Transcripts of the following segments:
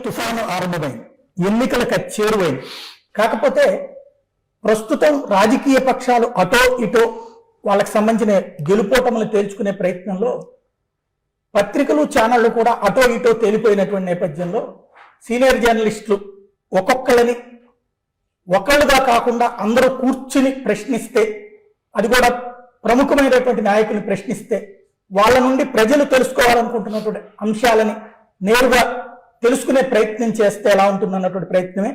తుఫాను ఆరంభమైంది, ఎన్నికల చేరువైంది. కాకపోతే ప్రస్తుతం రాజకీయ పక్షాలు అటో ఇటో వాళ్ళకి సంబంధించిన గెలుపోటములు తేల్చుకునే ప్రయత్నంలో పత్రికలు ఛానళ్లు కూడా అటో ఇటో తేలిపోయినటువంటి నేపథ్యంలో సీనియర్ జర్నలిస్టులు ఒక్కొక్కళ్ళని ఒకళ్ళుగా కాకుండా అందరూ కూర్చుని ప్రశ్నిస్తే, అది కూడా ప్రముఖమైనటువంటి నాయకులు ప్రశ్నిస్తే వాళ్ళ నుండి ప్రజలు తెలుసుకోవాలనుకుంటున్నటువంటి అంశాలని నేరుగా తెలుసుకునే ప్రయత్నం చేస్తే ఎలా ఉంటుందన్నటువంటి ప్రయత్నమే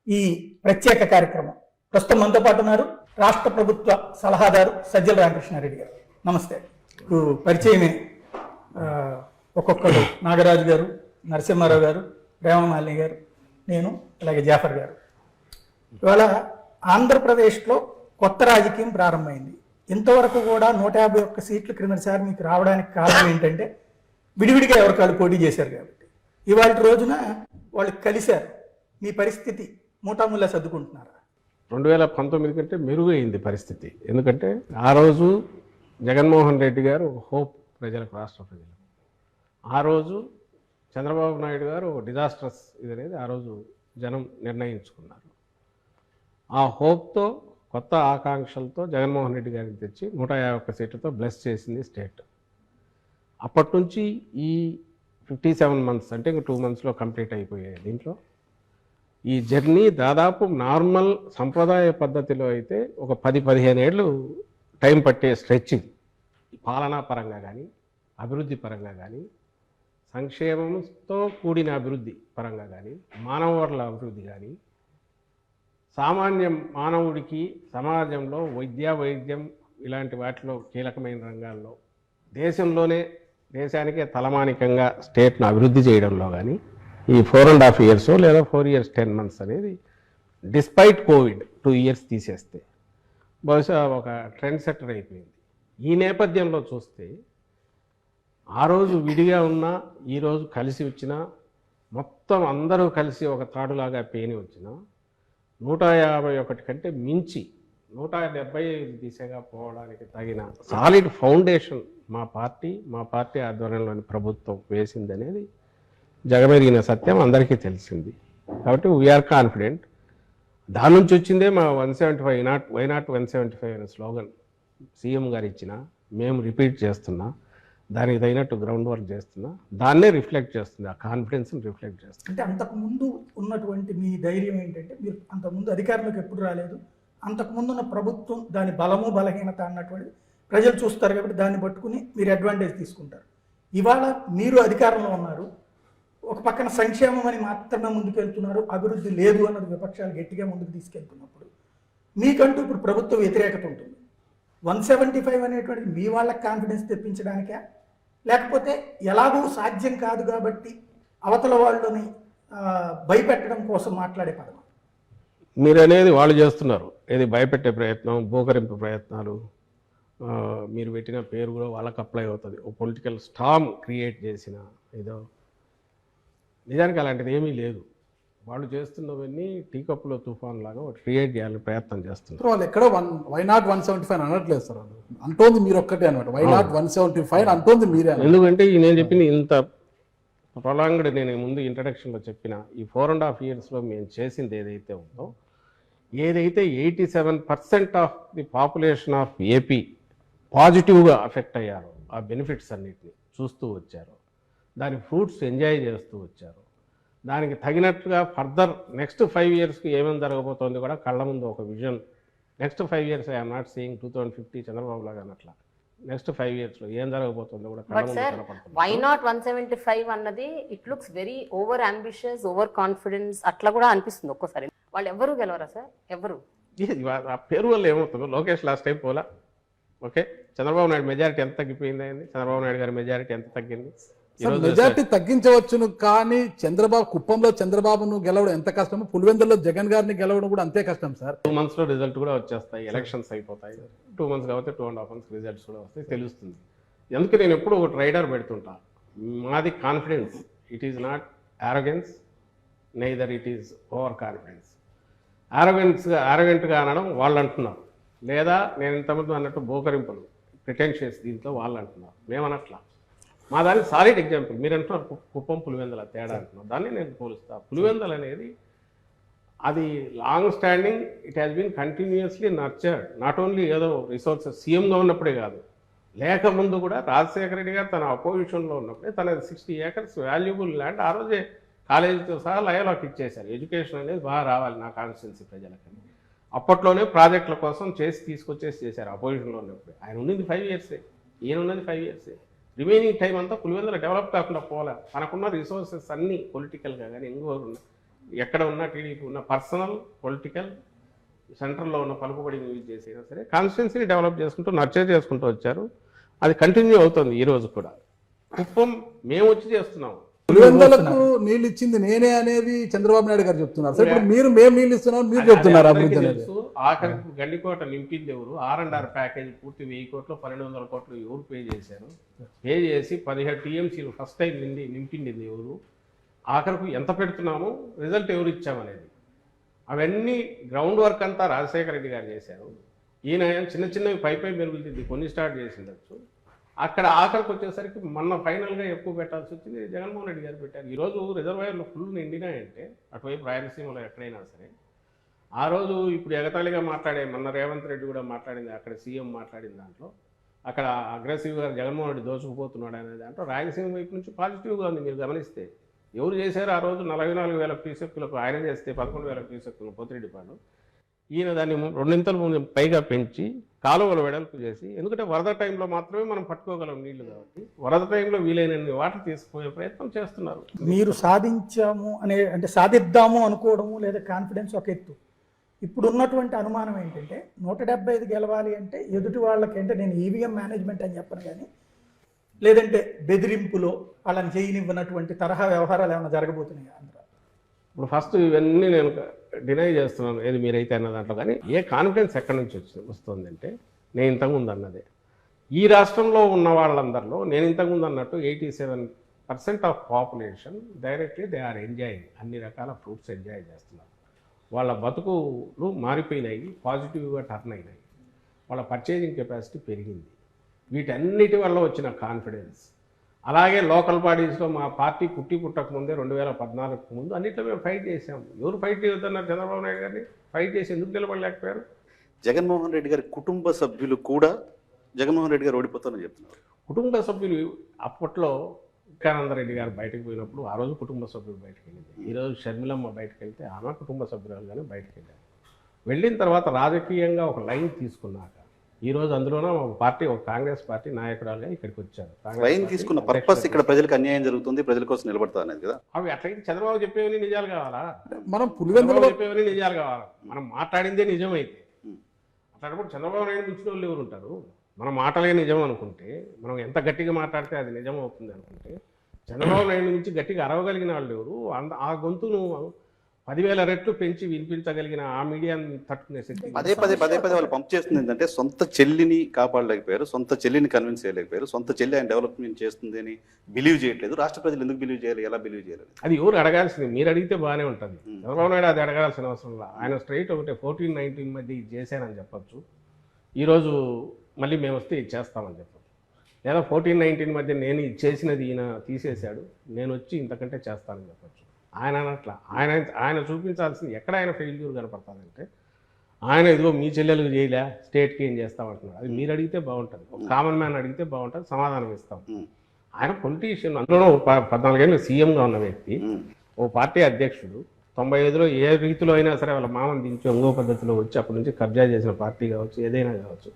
ఈ ప్రత్యేక కార్యక్రమం. ప్రస్తుతం మనతో పాటు ఉన్నారు రాష్ట్ర ప్రభుత్వ సలహాదారు సజ్జల రామకృష్ణారెడ్డి గారు. నమస్తే. పరిచయమే ఒక్కొక్కరు నాగరాజు గారు, నరసింహారావు గారు, ప్రేమమాలిని గారు, నేను, అలాగే జాఫర్ గారు. ఇవాళ ఆంధ్రప్రదేశ్లో కొత్త రాజకీయం ప్రారంభమైంది. ఇంతవరకు కూడా 151 సీట్లు క్రిందసారి మీకు రావడానికి కారణం ఏంటంటే విడివిడిగా ఎవరికాళ్ళు పోటీ చేశారు కాబట్టి. ఇవాళ రోజున వాళ్ళు కలిశారు. మీ పరిస్థితి మూటాముల్లా సర్దుకుంటున్నారా? 2019 కంటే మెరుగైంది పరిస్థితి. ఎందుకంటే ఆ రోజు జగన్మోహన్ రెడ్డి గారు హోప్ ప్రజలకు, రాష్ట్ర ప్రజలకు. ఆ రోజు చంద్రబాబు నాయుడు గారు డిజాస్టర్స్ ఇదనేది ఆ రోజు జనం నిర్ణయించుకున్నారు. ఆ హోప్తో, కొత్త ఆకాంక్షలతో జగన్మోహన్ రెడ్డి గారికి తెచ్చి 151 సీట్లతో బ్లెస్ చేసింది స్టేట్. అప్పటి నుంచి ఈ 57 మంత్స్ అంటే ఇంక 2 మంత్స్లో కంప్లీట్ అయిపోయాయి. దీంట్లో ఈ జర్నీ దాదాపు నార్మల్ సంప్రదాయ పద్ధతిలో అయితే ఒక 10-15 ఏళ్ళు టైం పట్టే స్ట్రెచ్చింగ్. పాలనా పరంగా కానీ, అభివృద్ధి పరంగా కానీ, సంక్షేమంతో కూడిన అభివృద్ధి పరంగా కానీ, మానవ వనరుల అభివృద్ధి కానీ, సామాన్య మానవుడికి సమాజంలో వైద్యం ఇలాంటి వాటిలో కీలకమైన రంగాల్లో దేశానికే తలమానికంగా స్టేట్ను అభివృద్ధి చేయడంలో కానీ ఈ 4.5 years లేదా 4 years 10 months అనేది డిస్పైట్ కోవిడ్ 2 years తీసేస్తే బహుశా ఒక ట్రెండ్ సెట్టర్ అయిపోయింది. ఈ నేపథ్యంలో చూస్తే ఆ రోజు విడిగా ఉన్నా, ఈరోజు కలిసి వచ్చినా, మొత్తం అందరూ కలిసి ఒక తాడులాగా పేని వచ్చినా 151 కంటే మించి 175 దిశగా పోవడానికి తగిన సాలిడ్ ఫౌండేషన్ మా పార్టీ ఆధ్వర్యంలోని ప్రభుత్వం వేసిందనేది జగమెరిగిన సత్యం అందరికీ తెలిసింది. కాబట్టి వీఆర్ కాన్ఫిడెంట్. దాని నుంచి వచ్చిందే మా 175 వై నాట్ 175 అనే స్లోగన్ సీఎం గారు ఇచ్చిన, మేము రిపీట్ చేస్తున్నా, దానికి తగినట్టు గ్రౌండ్ వర్క్ చేస్తున్నా, దాన్నే రిఫ్లెక్ట్ చేస్తుంది, ఆ కాన్ఫిడెన్స్ని రిఫ్లెక్ట్ చేస్తుంది. అంటే అంతకుముందు ఉన్నటువంటి మీ ధైర్యం ఏంటంటే మీరు అంతకుముందు అధికారంలోకి ఎప్పుడు రాలేదు, అంతకుముందు ఉన్న ప్రభుత్వం దాని బలము బలహీనత అన్నటువంటి ప్రజలు చూస్తారు కాబట్టి దాన్ని పట్టుకుని మీరు అడ్వాంటేజ్ తీసుకుంటారు. ఇవాళ మీరు అధికారంలో ఉన్నారు, ఒక పక్కన సంక్షేమం అని మాత్రమే ముందుకెళ్తున్నారు, అభివృద్ధి లేదు అన్నది విపక్షాలు గట్టిగా ముందుకు తీసుకెళ్తున్నప్పుడు మీకంటూ ఇప్పుడు ప్రభుత్వ వ్యతిరేకత ఉంటుంది. 175 అనేటువంటిది మీ వాళ్ళకి కాన్ఫిడెన్స్ తెప్పించడానికా, లేకపోతే ఎలాగో సాధ్యం కాదు కాబట్టి అవతల వాళ్ళని భయపెట్టడం కోసం మాట్లాడే పదం? మీరు అనేది వాళ్ళు చేస్తున్నారు, ఏది భయపెట్టే ప్రయత్నం, బోకరింపు ప్రయత్నాలు. మీరు పెట్టిన పేరు కూడా వాళ్ళకి అప్లై అవుతుంది. ఓ పొలిటికల్ స్టామ్ క్రియేట్ చేసిన ఏదో. నిజానికి అలాంటిది ఏమీ లేదు. వాళ్ళు చేస్తున్నవన్నీ టీ కప్పులో తుఫాన్ లాగా క్రియేట్ చేయాలని ప్రయత్నం చేస్తున్నారు. వాళ్ళు ఎక్కడ వై నాట్ 175 అనట్లేదు సార్, వాళ్ళు అంటోంది మీరు ఒక్కటే అనమాట. వై నాట్ 175 అంటోంది మీరే. ఎందుకంటే నేను చెప్పింది ఇంత ప్రొలాంగ్డ్, నేను ముందు ఇంట్రడక్షన్లో చెప్పిన ఈ 4.5 yearsలో మేము చేసింది ఏదైతే ఉందో, ఏదైతే 87% of the population of AP పాజిటివ్గా అఫెక్ట్ అయ్యారో, ఆ బెనిఫిట్స్ అన్నిటిని చూస్తూ వచ్చారు, దాని ఫ్రూట్స్ ఎంజాయ్ చేస్తూ వచ్చారు, దానికి తగినట్టుగా ఫర్దర్ నెక్స్ట్ 5 yearsకి ఏమేమి జరగబోతోంది కూడా కళ్ళ ముందు ఒక vision. Next 5 years I'm not seeing 2050 Chandrababu లాగా అన్నట్లా. నెక్స్ట్ 5 yearsలో ఏం జరగబోతుందో కూడా కళ్ళ ముందు కనపడుతుంది. వై నాట్ 175 అన్నది it looks very over ambitious, over confidence అట్లా కూడా అనిపిస్తుంది ఒక్కోసారి. వాళ్ళు ఎవరు గెలవరా సార్? ఎవరు? ఆ పేరు వల్ల ఏమవుతుందో, లోకేష్ లాస్ట్ టైం పోలా, ఓకే, చంద్రబాబు నాయుడు మెజారిటీ ఎంత తగ్గిపోయింది అయింది, చంద్రబాబు నాయుడు గారి మెజారిటీ ఎంత తగ్గింది? మెజార్టీ తగ్గించవచ్చును, కానీ కుప్పంలో చంద్రబాబును గెలవడం ఎంత కష్టమో పులివెందుల్లో జగన్ గారిని గెలవడం కూడా అంతే కష్టం సార్. 2 monthsలో రిజల్ట్ కూడా వచ్చేస్తాయి, ఎలక్షన్స్ అయిపోతాయి. 2 months కాబట్టి 2.5 months రిజల్ట్స్ కూడా వస్తాయి, తెలుస్తుంది. ఎందుకు నేను ఎప్పుడు ఒక రైడర్ పెడుతుంటా, మాది confidence. It is not arrogance, neither it is overconfidence. ఆరోగెంట్గా అనడం వాళ్ళు అంటున్నారు, లేదా నేను ఇంతమంది అన్నట్టు బోకరింపులు ప్రిటెన్షియస్ దీంట్లో వాళ్ళు అంటున్నారు, మేమనట్లా. మా దానికి సాలిడ్ ఎగ్జాంపుల్. మీరు అంటున్నారు కుప్పం పులివెందుల తేడా అంటున్నారు, దాన్ని నేను పోలుస్తా. పులివెందులు అనేది అది long standing, it has been continuously nurtured. Not only ఏదో రిసోర్సెస్ సీఎంగా ఉన్నప్పుడే కాదు, లేకముందు కూడా రాజశేఖర రెడ్డి గారు తన అపోజిషన్లో ఉన్నప్పుడే తన 60 acres వాల్యుబుల్ ల్యాండ్ ఆ రోజే కాలేజీతో సహా లయలోకి ఇచ్చేశారు. ఎడ్యుకేషన్ అనేది బాగా రావాలి నా కాన్స్టిట్యున్సీ ప్రజలకని అప్పట్లోనే ప్రాజెక్టుల కోసం తీసుకొచ్చేసి చేశారు అపోజిషన్లో ఉన్నప్పుడు. ఆయన ఉన్నది 5 years, ఈయన ఉన్నది 5 years. రిమైనింగ్ టైం అంతా పులివెందుల డెవలప్ కాకుండా పోలే. తనకున్న రిసోర్సెస్ అన్నీ పొలిటికల్గా కానీ ఇంకోరు ఎక్కడ ఉన్న టీడీపీ ఉన్న పర్సనల్ పొలిటికల్ సెంట్రల్లో ఉన్న పలుకుబడిని యూజ్ చేసినా సరే కాన్స్టిట్యున్సీని డెవలప్ చేసుకుంటూ నర్చర్ చేసుకుంటూ వచ్చారు. అది కంటిన్యూ అవుతుంది ఈ రోజు కూడా. కుప్పం మేము వచ్చి చేస్తున్నాం. పులివెందులకు నీళ్ళు ఇచ్చింది నేనే అనేది చంద్రబాబు నాయుడు గారు చెప్తున్నారు. సరే ఇప్పుడు మేము నీళ్ళు ఇస్తున్నాం మీరు చెప్తున్నారు అభివృద్ధి అనేది. ఆఖరికి గండికోట నింపింది ఎవరు? R&R ప్యాకేజ్ పూర్తి 1000 కోట్లు 1200 కోట్లు ఎవరు పే చేశారు? పే చేసి 17 TMCలు ఫస్ట్ టైం నింపింది ఎవరు? ఆఖరికి ఎంత పెడుతున్నాము, రిజల్ట్ ఎవరు ఇచ్చామనేది, అవన్నీ గ్రౌండ్ వర్క్ అంతా రాజశేఖర రెడ్డి గారు చేశారు. ఈయన చిన్న చిన్నవి పై మెరుగుతుంది, కొన్ని స్టార్ట్ చేసిండొచ్చు. అక్కడ ఆఖరికి వచ్చేసరికి మొన్న ఫైనల్గా ఎక్కువ పెట్టాల్సి వచ్చింది, జగన్మోహన్ రెడ్డి గారు పెట్టారు. ఈరోజు రిజర్వాయర్లు ఫుల్ నిండినాయంటే అటువైపు రాయలసీమలో ఎక్కడైనా సరే. ఆ రోజు ఇప్పుడు ఎగతాళిగా మాట్లాడే మొన్న రేవంత్ రెడ్డి కూడా మాట్లాడింది, అక్కడ సీఎం మాట్లాడిన దాంట్లో అక్కడ అగ్రెసివ్గా జగన్మోహన్ రెడ్డి దోచుకుపోతున్నాడు అనే దాంట్లో రాయలసీమ వైపు నుంచి పాజిటివ్గా ఉంది. మీరు గమనిస్తే ఎవరు చేశారు ఆ రోజు 44,000 క్యూసెక్కులకు, ఆయన చేస్తే 11,000 క్యూసెక్కులు పోతిరెడ్డిపాడు. ఈయన దాన్ని 2 పైగా పెంచి కాలువలు వెడల్పు చేసి, ఎందుకంటే వరద టైంలో మాత్రమే మనం పట్టుకోగలం నీళ్లు కాబట్టి వరద టైంలో వీలైనన్ని వాటర్ తీసుకుపోయే ప్రయత్నం చేస్తున్నారు. మీరు సాధించాము అంటే సాధిద్దాము అనుకోవడము లేదా కాన్ఫిడెన్స్ ఒక ఎత్తు. ఇప్పుడు ఉన్నటువంటి అనుమానం ఏంటంటే 175 గెలవాలి అంటే ఎదుటి వాళ్ళకి అంటే నేను ఈవీఎం మేనేజ్మెంట్ అని చెప్పను కానీ, లేదంటే బెదిరింపులో వాళ్ళని చేయనివ్వనటువంటి తరహా వ్యవహారాలు ఏమైనా జరగబోతున్నాయి ఆంధ్ర? ఇప్పుడు ఫస్ట్ ఇవన్నీ నేను డినై చేస్తున్నాను, ఏది మీరైతే అన్న దాంట్లో. కానీ ఏ కాన్ఫిడెన్స్ ఎక్కడి నుంచి వస్తుందంటే నేను ఇంతకుముందు అన్నదే. ఈ రాష్ట్రంలో ఉన్న వాళ్ళందరిలో నేను ఇంతకుముందు అన్నట్టు 87% of population directly they are enjoying, అన్ని రకాల ఫ్రూట్స్ ఎంజాయ్ చేస్తున్నారు. వాళ్ళ బతుకులు మారిపోయినాయి, పాజిటివ్గా టర్న్ అయినాయి, వాళ్ళ పర్చేజింగ్ కెపాసిటీ పెరిగింది. వీటన్నిటి వల్ల వచ్చిన కాన్ఫిడెన్స్. అలాగే లోకల్ బాడీస్లో మా పార్టీ పుట్టక ముందే 2014 ముందు అన్నింటిలో మేము ఫైట్ చేసాము. ఎవరు ఫైట్ చేయొద్దన్నారు? చంద్రబాబు నాయుడు గారిని ఫైట్ చేసి ఎందుకు నిలబడలేకపోయారు? జగన్మోహన్ రెడ్డి గారి కుటుంబ సభ్యులు కూడా జగన్మోహన్ రెడ్డి గారు ఓడిపోతారని చెప్తున్నారు. కుటుంబ సభ్యులు అప్పట్లో వివేకానందరెడ్డి గారు బయటకు పోయినప్పుడు ఆ రోజు కుటుంబ సభ్యులు బయటకు వెళ్ళింది. ఈరోజు షర్మిలమ్మ బయటకు వెళ్తే ఆమె కుటుంబ సభ్యురాలుగానే బయటకు వెళ్ళారు. వెళ్ళిన తర్వాత రాజకీయంగా ఒక లైన్ తీసుకున్నాక ఈరోజు అందులోనే ఒక పార్టీ, ఒక కాంగ్రెస్ పార్టీ నాయకురాలుగా ఇక్కడికి వచ్చారు. లైన్ తీసుకున్న పర్పస్ ఇక్కడ ప్రజలకు అన్యాయం జరుగుతుంది, ప్రజల కోసం నిలబడతా అనేది కదా. అవి అట్లయితే చంద్రబాబు చెప్పేవని నిజాలు కావాలా? మనం పులివెందులో చెప్పేవని నిజాలు కావాలా? మనం మాట్లాడిందే నిజమైతే అట్లాంటప్పుడు చంద్రబాబు నాయుడు మించిన వాళ్ళు ఎవరు ఉంటారు? మనం మాటలే నిజం అనుకుంటే, మనం ఎంత గట్టిగా మాట్లాడితే అది నిజం అవుతుంది అనుకుంటే, చంద్రబాబు నాయుడు నుంచి గట్టిగా అరవగలిగిన వాళ్ళు ఎవరు? ఆ గొంతును 10,000 రెట్లు పెంచి వినిపించగలిగిన ఆ మీడియాని తట్టుకునే శక్తి పదే వాళ్ళు పంప్ చేస్తుంది ఏంటంటే సొంత చెల్లిని కాపాడలేకపోయారు, సొంత చెల్లిని కన్విన్స్ చేయలేకపోయారు, సొంత చెల్లి ఆయన డెవలప్మెంట్ చేస్తుంది అని బిలీవ్ చేయట్లేదు. రాష్ట్ర ప్రజలు ఎందుకు బిలీవ్ చేయాలి, ఎలా బిలీవ్ చేయాలి? అది ఎవరు అడగాల్సింది? మీరు అడిగితే బాగానే ఉంటుంది. చంద్రబాబు నాయుడు అది అడగాల్సిన అవసరం లేదు. ఆయన స్ట్రైట్ ఒకటే 14-19 మధ్య ఇది చేశానని చెప్పచ్చు. ఈరోజు మళ్ళీ మేము వస్తే ఇది చేస్తామని చెప్పచ్చు. లేదా 14-19 మధ్య నేను ఇది చేసినది ఈయన తీసేశాడు, నేను వచ్చి ఇంతకంటే చేస్తానని చెప్పచ్చు. ఆయన అట్లా ఆయన చూపించాల్సింది ఎక్కడ ఆయన ఫెయిల్యూర్ కనపడతానంటే, ఆయన ఇదిగో మీ చెల్లెలకు చేయలే, స్టేట్కి ఏం చేస్తామంటున్నారు. అది మీరు అడిగితే బాగుంటుంది, ఒక కామన్ మ్యాన్ అడిగితే బాగుంటుంది, సమాధానం ఇస్తాం. ఆయన పొలిటీషియన్, అందులో 14 ఏళ్ళు సీఎంగా ఉన్న వ్యక్తి, ఓ పార్టీ అధ్యక్షుడు. 95లో ఏ రీతిలో అయినా సరే వాళ్ళ మామని దించి ఇంకో పద్ధతిలో వచ్చి అప్పటి నుంచి కబ్జా చేసిన పార్టీ కావచ్చు, ఏదైనా కావచ్చు,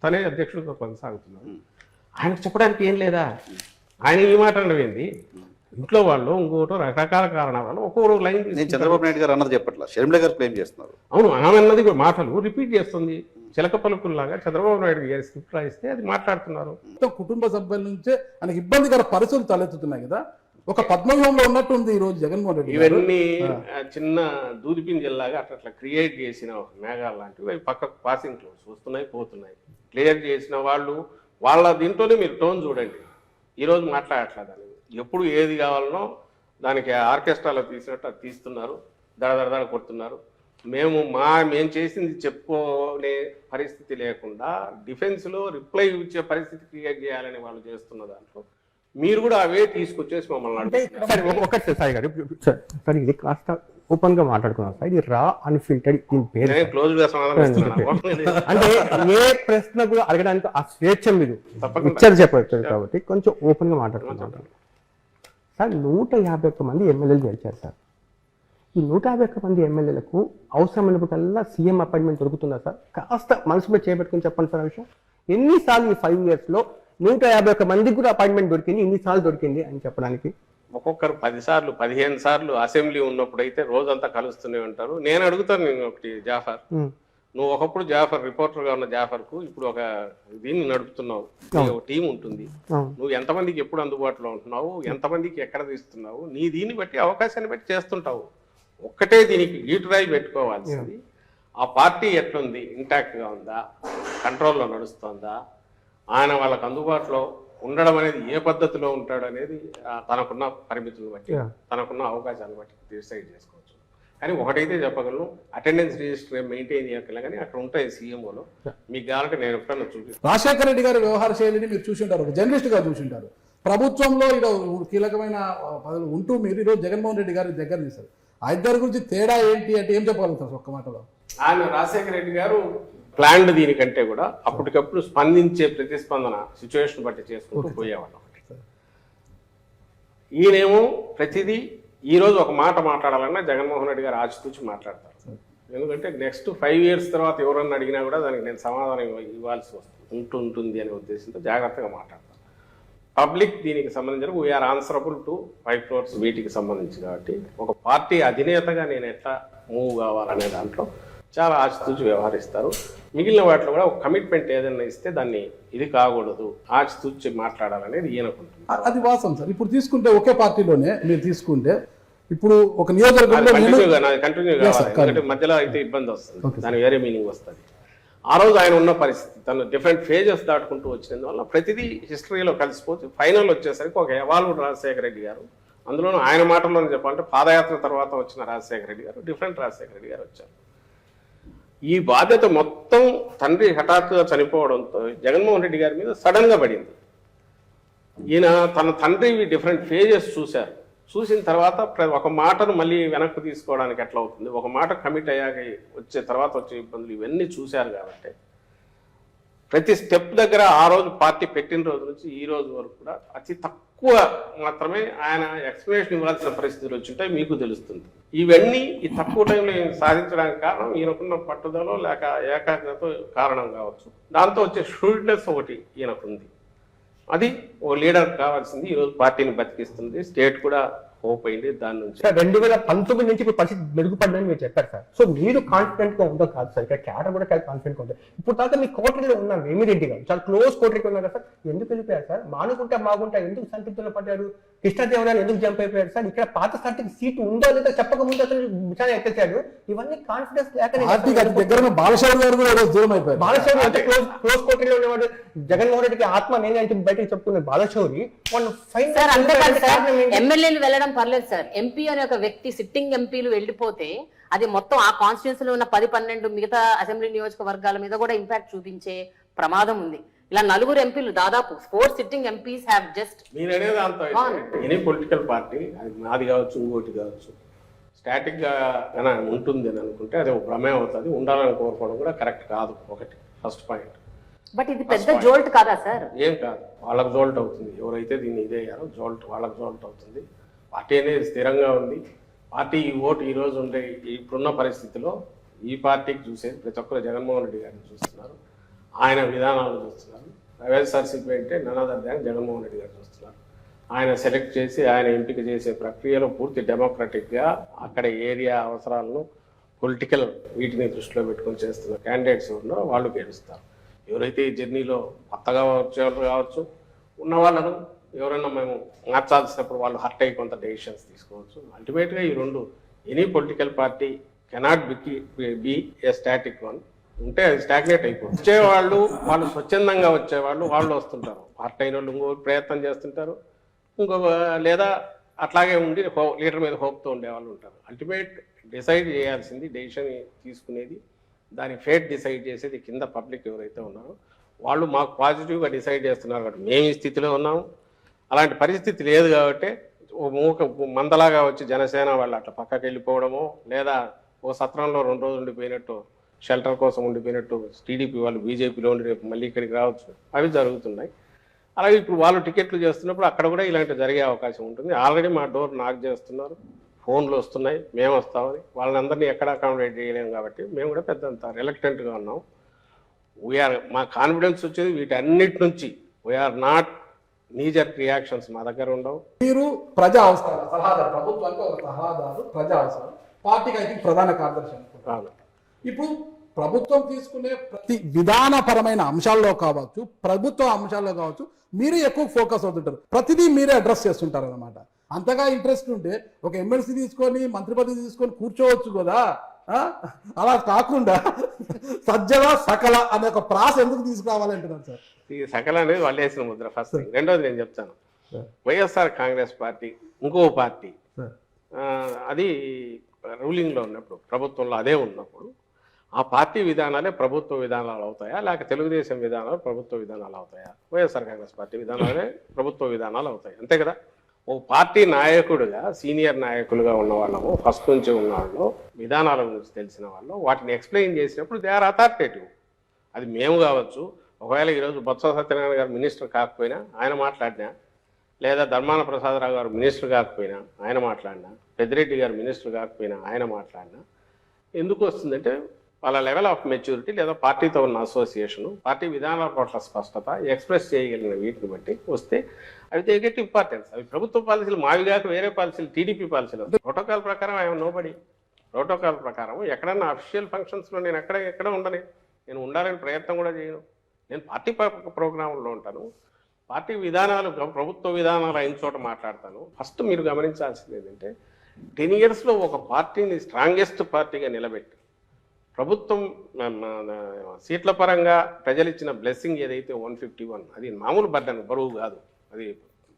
తనే అధ్యక్షుడిగా కొనసాగుతున్నారు. ఆయనకు చెప్పడానికి ఏం లేదా? ఆయన ఈ మాట అనవేంది? ఇంట్లో వాళ్ళు ఇంకోటో రకరకాల కారణాల వల్ల ఒక్కొక్క లైన్. నేను చంద్రబాబు నాయుడు గారు అన్నది చెప్పట్లా, షర్మిల గారు క్లెయిమ్ చేస్తున్నారు. అవును, ఆమె అన్నది మాటలు రిపీట్ చేస్తుంది. చిలక పలుకుల్లాగా చంద్రబాబు నాయుడు గారి స్క్రిప్ట్ రాయిస్తే అది మాట్లాడుతున్నారు. కుటుంబ సభ్యుల నుంచే ఆయనకి ఇబ్బందికర పరిస్థితులు తలెత్తుతున్నాయి కదా. ఒక పద్మవ్యూహంలో ఉన్నట్టుంది ఈ రోజు జగన్మోహన్ రెడ్డి. ఇవన్నీ చిన్న దూదిపింజల్లాగా అట్లా క్రియేట్ చేసిన మేఘాలు లాంటివి అవి పక్కకు పాసింగ్ క్లోజ్ వస్తున్నాయి పోతున్నాయి. క్లియర్ చేసిన వాళ్ళు వాళ్ళ దీంట్లోనే మీరు టోన్ చూడండి. ఈరోజు మాట్లాడట్లేదు, ఎప్పుడు ఏది కావాలనో దానికి ఆర్కెస్ట్రాలో తీసినట్టు అది తీస్తున్నారు, దడ కొడుతున్నారు. మేము చేసింది చెప్పుకునే పరిస్థితి లేకుండా డిఫెన్స్లో రిప్లై ఇచ్చే పరిస్థితి క్రియేట్ చేయాలని వాళ్ళు చేస్తున్న దాంట్లో మీరు కూడా అవే తీసుకొచ్చేసి మమ్మల్ని అంటే అడుగుతున్నారు. సరే ఒకటి సాయి గారు సార్ ఇది కాస్త ఓపెన్ గా మాట్లాడుకున్నాం సార్, ఇది రా అన్ఫిల్టర్డ్ దీని పేరు నేను క్లోజ్ గా సమాధానం ఇస్తున్నాను. అంటే ఏ ప్రశ్నకు అడగడానికి ఆ స్వేచ్ఛ మీరు తప్పకుండా. ఇచ్చారు చెప్పచ్చు కాబట్టి కొంచెం ఓపెన్ గా మాట్లాడుకుంటాం సార్. 151 మంది ఎమ్మెల్యేలు గెలిచారు సార్. ఈ 151 మంది ఎమ్మెల్యేలకు అవసరమైనప్పుడల్లా సీఎం అపాయింట్మెంట్ దొరుకుతుందా సార్? కాస్త మనసు మీద చేపెట్టుకుని చెప్పండి సార్ ఆ విషయం. ఎన్నిసార్లు ఈ 5 years లో 151 మందికి కూడా అపాయింట్మెంట్ దొరికింది, ఇన్నిసార్లు దొరికింది అని చెప్పడానికి? ఒక్కొక్కరు 10 సార్లు 15 సార్లు అసెంబ్లీ ఉన్నప్పుడు అయితే రోజంతా కలుస్తూనే ఉంటారు. నేను అడుగుతాను, నేను ఒకటి జాఫర్, నువ్వు ఒకప్పుడు జాఫర్ రిపోర్టర్గా ఉన్న జాఫర్కు ఇప్పుడు ఒక దీన్ని నడుపుతున్నావు, ఒక టీం ఉంటుంది, నువ్వు ఎంతమందికి ఎప్పుడు అందుబాటులో ఉంటున్నావు, ఎంతమందికి ఎక్కడ తీస్తున్నావు, నీ దీన్ని బట్టి అవకాశాన్ని బట్టి చేస్తుంటావు. ఒక్కటే దీనికి గీటురాయి పెట్టుకోవాల్సింది, ఆ పార్టీ ఎట్లుంది, ఇంటాక్ట్గా ఉందా, కంట్రోల్లో నడుస్తుందా, ఆయన వాళ్ళకు అందుబాటులో ఉండడం అనేది ఏ పద్ధతిలో ఉంటాడు అనేది తనకున్న పరిమితులను బట్టి తనకున్న అవకాశాలను బట్టి డిసైడ్ చేసుకోవచ్చు. కానీ ఒకటైతే చెప్పగలను, అటెండెన్స్ రిజిస్టర్ మెయింటైన్ చేయగల కానీ అక్కడ ఉంటాయి సీఎంఓలో. మీకు కావాలంటే నేను ఎప్పుడన్నా చూపిస్తాను. రాజశేఖర రెడ్డి గారి వ్యవహార శైలిని మీరు చూసింటారు, ఒక జర్నలిస్ట్ గా చూసింటారు. ప్రభుత్వంలో ఈరోజు కీలకమైన పదవులు ఉంటూ మీరు ఈరోజు జగన్మోహన్ రెడ్డి గారి దగ్గర తీశారు. ఆ ఇద్దరి గురించి తేడా ఏంటి అంటే ఏం చెప్పగలుగుతారు ఒక్క మాటలో? ఆయన రాజశేఖర రెడ్డి గారు ప్లాన్డ్ దీనికంటే కూడా అప్పటికప్పుడు స్పందించే ప్రతిస్పందన సిచ్యువేషన్ బట్టి చేసుకుంటూ పోయేవాళ్ళం. ఈయనేమో ప్రతిదీ ఈరోజు ఒక మాట మాట్లాడాలన్నా జగన్మోహన్ రెడ్డి గారు ఆచితూచి మాట్లాడతారు. ఎందుకంటే నెక్స్ట్ 5 years తర్వాత ఎవరన్నా అడిగినా కూడా దానికి నేను సమాధానం ఇవ్వాల్సి ఉంటుంది అనే ఉద్దేశంతో జాగ్రత్తగా మాట్లాడతాను. పబ్లిక్ దీనికి సంబంధించిన వీఆర్ ఆన్సరబుల్ టు 5 crores వీటికి సంబంధించి. కాబట్టి ఒక పార్టీ అధినేతగా నేను ఎట్లా మూవ్ కావాలనే దాంట్లో చాలా ఆచితూచి వ్యవహరిస్తారు. మిగిలిన వాటిలో కూడా ఒక కమిట్మెంట్ ఏదైనా ఇస్తే దాన్ని ఇది కాకూడదు, ఆచితూచి మాట్లాడాలనేది ఈయనకుంటుంది. అది వాస్తవం సార్. ఇప్పుడు తీసుకుంటే ఒకే పార్టీలోనే మీరు తీసుకుంటే ఇప్పుడు ఒక నియోజకవర్గంలో కంటిన్యూ కావాలి, ఎందుకంటే మధ్యలో అయితే ఇబ్బంది వస్తుంది, దాని వేరే మీనింగ్ వస్తుంది. ఆ రోజు ఆయన ఉన్న పరిస్థితి తను డిఫరెంట్ ఫేజెస్ దాటుకుంటూ వచ్చినందువల్ల ప్రతిదీ హిస్టరీలో కలిసిపోతే ఫైనల్ వచ్చేసరికి ఒక ఎవాల్వ్డ్ రాజశేఖర రెడ్డి గారు, అందులోనూ ఆయన మాటల్లోనే చెప్పాలంటే పాదయాత్ర తర్వాత వచ్చిన రాజశేఖర రెడ్డి గారు, డిఫరెంట్ రాజశేఖర రెడ్డి గారు వచ్చారు. ఈ బాధ్యత మొత్తం తండ్రి హఠాత్తుగా చనిపోవడంతో జగన్మోహన్ రెడ్డి గారి మీద సడన్ గా పడింది. ఈయన తన తండ్రి డిఫరెంట్ ఫేజెస్ చూశారు. చూసిన తర్వాత ఒక మాటను మళ్ళీ వెనక్కి తీసుకోవడానికి ఎట్లా అవుతుంది, ఒక మాట కమిట్ అయ్యాక వచ్చే తర్వాత వచ్చే ఇబ్బందులు ఇవన్నీ చూశారు. కాబట్టి ప్రతి స్టెప్ దగ్గర ఆ రోజు పార్టీ పెట్టిన రోజు నుంచి ఈ రోజు వరకు కూడా అతి తక్కువ మాత్రమే ఆయన ఎక్స్ప్లెనేషన్ ఇవ్వాల్సిన పరిస్థితులు వచ్చింటాయి, మీకు తెలుస్తుంది. ఇవన్నీ ఈ తక్కువ టైంలో సాధించడానికి కారణం ఈయనకున్న పట్టుదల లేక ఏకాగ్రత కారణం కావచ్చు. దాంతో వచ్చే షూడ్నెస్ ఒకటి ఈయనకుంది. అది ఓ లీడర్ కావాల్సింది. ఈరోజు పార్టీని బతికిస్తుంది, స్టేట్ కూడా హోప్ అయింది దాని నుంచి. 2019 నుంచి ఇప్పుడు పరిస్థితి మెరుగుపడిందని మీరు చెప్పారు సార్. సో మీరు కాన్ఫిడెంట్ గా ఉందో కాదు సార్, ఇక్కడ క్యాడర్ కూడా చాలా కాన్ఫిడెంట్ గా ఉంటుంది. ఇప్పుడు దాకా మీ కోటరీలో ఉన్నారు వేమిరెడ్డి గారు, చాలా క్లోజ్ కోటరీకి ఉన్నారు సార్. ఎందుకు వెళ్ళిపోయారు సార్? మానుకుంటా మాగుంటా ఎందుకు సంతృప్తిలో పడ్డారు? కృష్ణదేవరాయలు ఎందుకు జంప్ అయిపోయారు సార్? ఇక్కడ పాత పార్టీకి సీటు ఉందో లేదో చెప్పకముందు అతను విచారణ ఎత్తేసాడు. ఇవన్నీ కాన్ఫిడెన్స్ దగ్గర బాలశౌరి గారు కూడా దూరం అయిపోయారు. బాలశౌరి అంటే క్లోజ్ కోటరీలో ఉన్నవాడు జగన్మోహన్ రెడ్డికి ఆత్మ నేనే అంటే బయటకు చెప్పుకున్నారు బాలశౌరి. ఎమ్మెల్యేలు వెళ్ళడం పర్లేదు సార్, ఎంపీ అనే ఒక వ్యక్తి సిట్టింగ్ ఎంపీలు వెళ్ళిపోతే అది మొత్తం ఆ కాన్స్టిట్యూన్సీలో ఉన్న 10-12 మిగతా అసెంబ్లీ నియోజకవర్గాల మీద కూడా ఇంపాక్ట్ చూపించే ప్రమాదం ఉంది. ఇలా 4 ఎంపీలు దాదాపు 4 సిట్టింగ్ ఎంపీస్ హ్యావ్ జస్ట్ మీరనేది అంత ఎనీ పొలిటికల్ పార్టీ అది నాది కావచ్చు ఇంకోటి కావచ్చు స్టాటిక్ గా ఉంటుంది అని అనుకుంటే అది ఒక ప్రమేయం అవుతుంది. ఉండాలని కోరుకోవడం కూడా కరెక్ట్ కాదు. ఒకటి ఫస్ట్ పాయింట్. బట్ ఇది పెద్ద జోల్ట్ కాదా సార్? ఏం కాదు, వాళ్ళకి జోల్ట్ అవుతుంది. ఎవరైతే దీన్ని ఇదే అయ్యారో జోల్ట్ వాళ్ళకి జోల్ట్ అవుతుంది. పార్టీ అనేది స్థిరంగా ఉంది. పార్టీ ఈ ఓటు ఈ రోజు ఉండే ఇప్పుడున్న పరిస్థితిలో ఈ పార్టీకి చూసేది ప్రతి ఒక్కరు జగన్మోహన్ రెడ్డి గారిని చూస్తున్నారు, ఆయన విధానాలు చూస్తున్నారు. వైఎస్ఆర్సీపీ అంటే ననాదర్ దాన్ జగన్మోహన్ రెడ్డి గారు చూస్తున్నారు. ఆయన సెలెక్ట్ చేసి ఆయన ఎంపిక చేసే ప్రక్రియలో పూర్తి డెమోక్రటిక్గా అక్కడ ఏరియా అవసరాలను పొలిటికల్ వీటిని దృష్టిలో పెట్టుకొని చేస్తున్న క్యాండిడేట్స్ ఉన్నారో వాళ్ళు గెలుస్తారు. ఎవరైతే ఈ జర్నీలో కొత్తగా వచ్చేవాళ్ళు కావచ్చు, ఉన్న వాళ్ళను ఎవరైనా మేము మార్చాల్సినప్పుడు వాళ్ళు హర్ట్ అయ్యి కొంత డెసిషన్స్ తీసుకోవచ్చు. అల్టిమేట్గా ఈ రెండు any political party cannot be A static one. ఉంటే అది స్టాగ్నేట్ అయిపోతుంది. వచ్చేవాళ్ళు వాళ్ళు స్వచ్ఛందంగా వచ్చేవాళ్ళు వాళ్ళు వస్తుంటారు, హర్ట్ అయిన వాళ్ళు ఇంకో ప్రయత్నం చేస్తుంటారు, ఇంకొక లేదా అట్లాగే ఉండి లీడర్ మీద హోప్తో ఉండేవాళ్ళు ఉంటారు. అల్టిమేట్ డిసైడ్ చేయాల్సింది, డెసిషన్ తీసుకునేది, దాని ఫేట్ డిసైడ్ చేసేది కింద పబ్లిక్ ఎవరైతే ఉన్నారో వాళ్ళు. మాకు పాజిటివ్గా డిసైడ్ చేస్తున్నారు కాబట్టి మేము ఈ స్థితిలో ఉన్నాము. అలాంటి పరిస్థితి లేదు కాబట్టి ఓ మూక మందలాగా వచ్చి జనసేన వాళ్ళు అట్లా పక్కకి వెళ్ళిపోవడము, లేదా ఓ సత్రంలో 2 రోజులు ఉండిపోయినట్టు షెల్టర్ కోసం ఉండిపోయినట్టు టీడీపీ వాళ్ళు బీజేపీలో ఉండి రేపు మళ్ళీ ఇక్కడికి రావచ్చు, అవి జరుగుతున్నాయి. అలాగే ఇప్పుడు వాళ్ళు టికెట్లు చేస్తున్నప్పుడు అక్కడ కూడా ఇలాంటివి జరిగే అవకాశం ఉంటుంది. ఆల్రెడీ మా డోర్ నాక్ చేస్తున్నారు, ఫోన్లు వస్తున్నాయి, మేము వస్తామని. వాళ్ళందరినీ ఎక్కడ అకామిడేట్ చేయలేము కాబట్టి మేము కూడా పెద్దంత రిలక్టెంట్గా ఉన్నాం. మా కాన్ఫిడెన్స్ వచ్చేది వీటన్నిటి నుంచి. వీఆర్ నాట్ నీజర్ రియాక్షన్స్ మా దగ్గర ఉండవు. మీరు ప్రజా అవసరాలు సలహాదారు, ప్రభుత్వానికి ఒక సలహాదారు, ప్రజా అవసరాలు, పార్టీకి అయితే ప్రధాన కార్యదర్శి అనుకుంటున్నాను. ఇప్పుడు ప్రభుత్వం తీసుకునే ప్రతి విధానపరమైన అంశాల్లో కావచ్చు, ప్రభుత్వ అంశాల్లో కావచ్చు, మీరు ఎక్కువ ఫోకస్ అవుతుంటారు, ప్రతిదీ మీరే అడ్రస్ చేస్తుంటారు అనమాట. అంతగా ఇంట్రెస్ట్ ఉంటే ఒక ఎమ్మెల్సీ తీసుకొని మంత్రి పదవి తీసుకొని కూర్చోవచ్చు కదా. అలా కాకుండా సజ్జల సకల అనే ఒక ప్రాస ఎందుకు తీసుకురావాలంటున్నాను సార్? ఈ సకల అనేది వాళ్ళు వేసిన ముద్ర ఫస్ట్ థింగ్. రెండోది నేను చెప్తాను, వైఎస్ఆర్ కాంగ్రెస్ పార్టీ ఇంకో పార్టీ, అది రూలింగ్లో ఉన్నప్పుడు, ప్రభుత్వంలో అదే ఉన్నప్పుడు ఆ పార్టీ విధానాలే ప్రభుత్వ విధానాలు అవుతాయా, లేక తెలుగుదేశం విధానాలు ప్రభుత్వ విధానాలు అవుతాయా? వైఎస్ఆర్ కాంగ్రెస్ పార్టీ విధానాలే ప్రభుత్వ విధానాలు అవుతాయి, అంతే కదా. ఓ పార్టీ నాయకుడిగా, సీనియర్ నాయకులుగా ఉన్న వాళ్ళము, ఫస్ట్ నుంచి ఉన్న వాళ్ళు, విధానాల గురించి తెలిసిన వాళ్ళు, వాటిని ఎక్స్ప్లెయిన్ చేసినప్పుడు దే ఆర్ అథారిటేటివ్. అది మేము కావచ్చు, ఒకవేళ ఈరోజు బొత్స సత్యనారాయణ గారు మినిస్టర్ కాకపోయినా ఆయన మాట్లాడినా, లేదా ధర్మాన ప్రసాదరావు గారు మినిస్టర్ కాకపోయినా ఆయన మాట్లాడినా, పెద్దిరెడ్డి గారు మినిస్టర్ కాకపోయినా ఆయన మాట్లాడినా, ఎందుకు వస్తుందంటే వాళ్ళ లెవెల్ ఆఫ్ మెచ్యూరిటీ, లేదా పార్టీతో ఉన్న అసోసియేషను, పార్టీ విధానాల పట్ల స్పష్టత, ఎక్స్ప్రెస్ చేయగలిగిన వీటిని బట్టి వస్తే అవి దే గెట్ ఇంపార్టెన్స్. అవి ప్రభుత్వ పాలసీలు, మావి కాక వేరే పాలసీలు, టీడీపీ పాలసీలు. ప్రోటోకాల్ ప్రకారం ఐఎమ్ నోబడి. ప్రోటోకాల్ ప్రకారం ఎక్కడన్నా అఫీషియల్ ఫంక్షన్స్లో నేను ఎక్కడ ఉండని, నేను ఉండాలని ప్రయత్నం కూడా చేయను. నేను పార్టీ ప్రోగ్రాంలో ఉంటాను, పార్టీ విధానాలు, ప్రభుత్వ విధానాలు అయిన చోట మాట్లాడతాను. ఫస్ట్ మీరు గమనించాల్సింది ఏంటంటే 10 yearsలో ఒక పార్టీని స్ట్రాంగెస్ట్ పార్టీగా నిలబెట్టి, ప్రభుత్వం సీట్ల పరంగా ప్రజలు ఇచ్చిన బ్లెస్సింగ్ ఏదైతే 151, అది మామూలు బర్డన్, బరువు కాదు. అది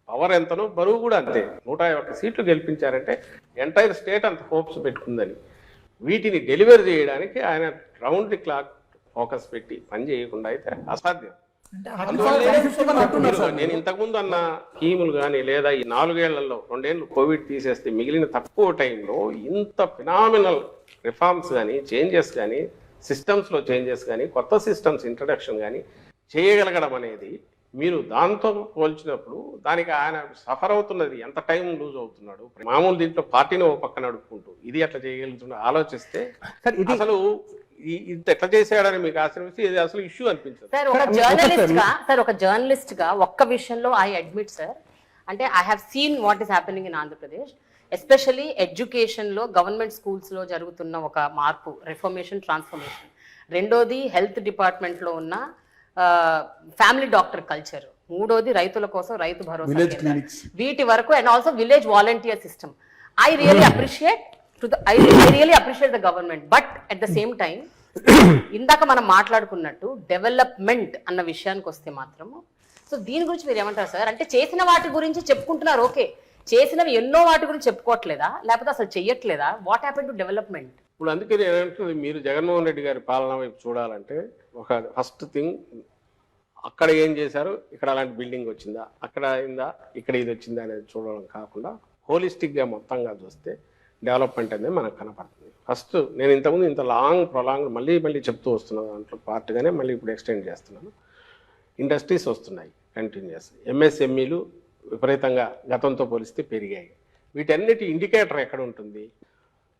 పవర్ ఎంతనో బరువు కూడా అంతే. 101 సీట్లు గెలిపించారంటే ఎంటైర్ స్టేట్ అంత హోప్స్ పెట్టుకుందని, వీటిని డెలివర్ చేయడానికి ఆయన రౌండ్ ది క్లాక్ ఫోకస్ పెట్టి పని చేయకుండా అయితే అసాధ్యం. నేను ఇంతకుముందు అన్న స్కీములు కానీ, లేదా ఈ 4 ఏళ్లలో 2 ఏళ్ళు కోవిడ్ తీసేస్తే మిగిలిన తక్కువ టైంలో ఇంత ఫినామినల్ రిఫార్మ్స్ కానీ, చేంజెస్ కానీ, సిస్టమ్స్లో చేంజెస్ కానీ, కొత్త సిస్టమ్స్ ఇంట్రడక్షన్ కానీ చేయగలగడం అనేది, మీరు దాంతో పోల్చినప్పుడు దానికి ఆయన సఫర్ అవుతున్నది, ఎంత టైం లూజ్ అవుతున్నాడు. మామూలు దీంట్లో పార్టీని ఒక పక్కన నడుపుకుంటూ ఇది ఎట్లా చేయగలుగుతున్నా ఆలోచిస్తే అసలు ఇది ఎట్లా చేసాడని మీకు ఆశ్రమిస్తే ఇది అసలు ఇష్యూ అనిపించదు. సార్ ఒక జర్నలిస్ట్ గా ఒక్క విషయంలో ఐ అడ్మిట్ సార్, అంటే I have seen what is happening in Andhra Pradesh, especially education లో, గవర్నమెంట్ స్కూల్స్ లో జరుగుతున్న ఒక మార్పు, రిఫర్మేషన్, ట్రాన్స్ఫర్మేషన్. రెండోది హెల్త్ డిపార్ట్మెంట్ లో ఉన్న ఫ్యామిలీ డాక్టర్ కల్చర్. మూడోది రైతుల కోసం రైతు భరోసా, వీటి వరకు, and also village volunteer system. I really appreciate the government, but at the same time ఇందాక మనం మాట్లాడుకున్నట్టు డెవలప్మెంట్ అన్న విషయానికి వస్తే మాత్రము, సో దీని గురించి మీరు ఏమంటారు సార్? అంటే చేసిన వాటి గురించి చెప్పుకుంటున్నారు, ఓకే, చేసినవి ఎన్నో వాటి గురించి చెప్పుకోవట్లేదా, లేకపోతే అసలు చెయ్యట్లేదా? What happen to development? ఇప్పుడు అందుకే నేనంటున్నది, మీరు జగన్మోహన్ రెడ్డి గారి పాలన వైపు చూడాలంటే ఒక ఫస్ట్ థింగ్, అక్కడ ఏం చేశారు, ఇక్కడ అలాంటి బిల్డింగ్ వచ్చిందా, అక్కడ అయిందా, ఇక్కడ ఇది వచ్చిందా అనేది చూడడం కాకుండా హోలిస్టిక్గా మొత్తంగా చూస్తే డెవలప్మెంట్ అనేది మనకు కనపడుతుంది. ఫస్ట్ నేను ఇంతకుముందు ఇంత ప్రొలాంగ్ మళ్ళీ చెప్తూ వస్తున్నాను, దాంట్లో పార్ట్గానే మళ్ళీ ఇప్పుడు ఎక్స్టెండ్ చేస్తున్నాను. ఇండస్ట్రీస్ వస్తున్నాయి కంటిన్యూస్, ఎంఎస్ఎంఈలు విపరీతంగా గతంతో పోలిస్తే పెరిగాయి. వీటన్నిటి ఇండికేటర్ ఎక్కడ ఉంటుంది?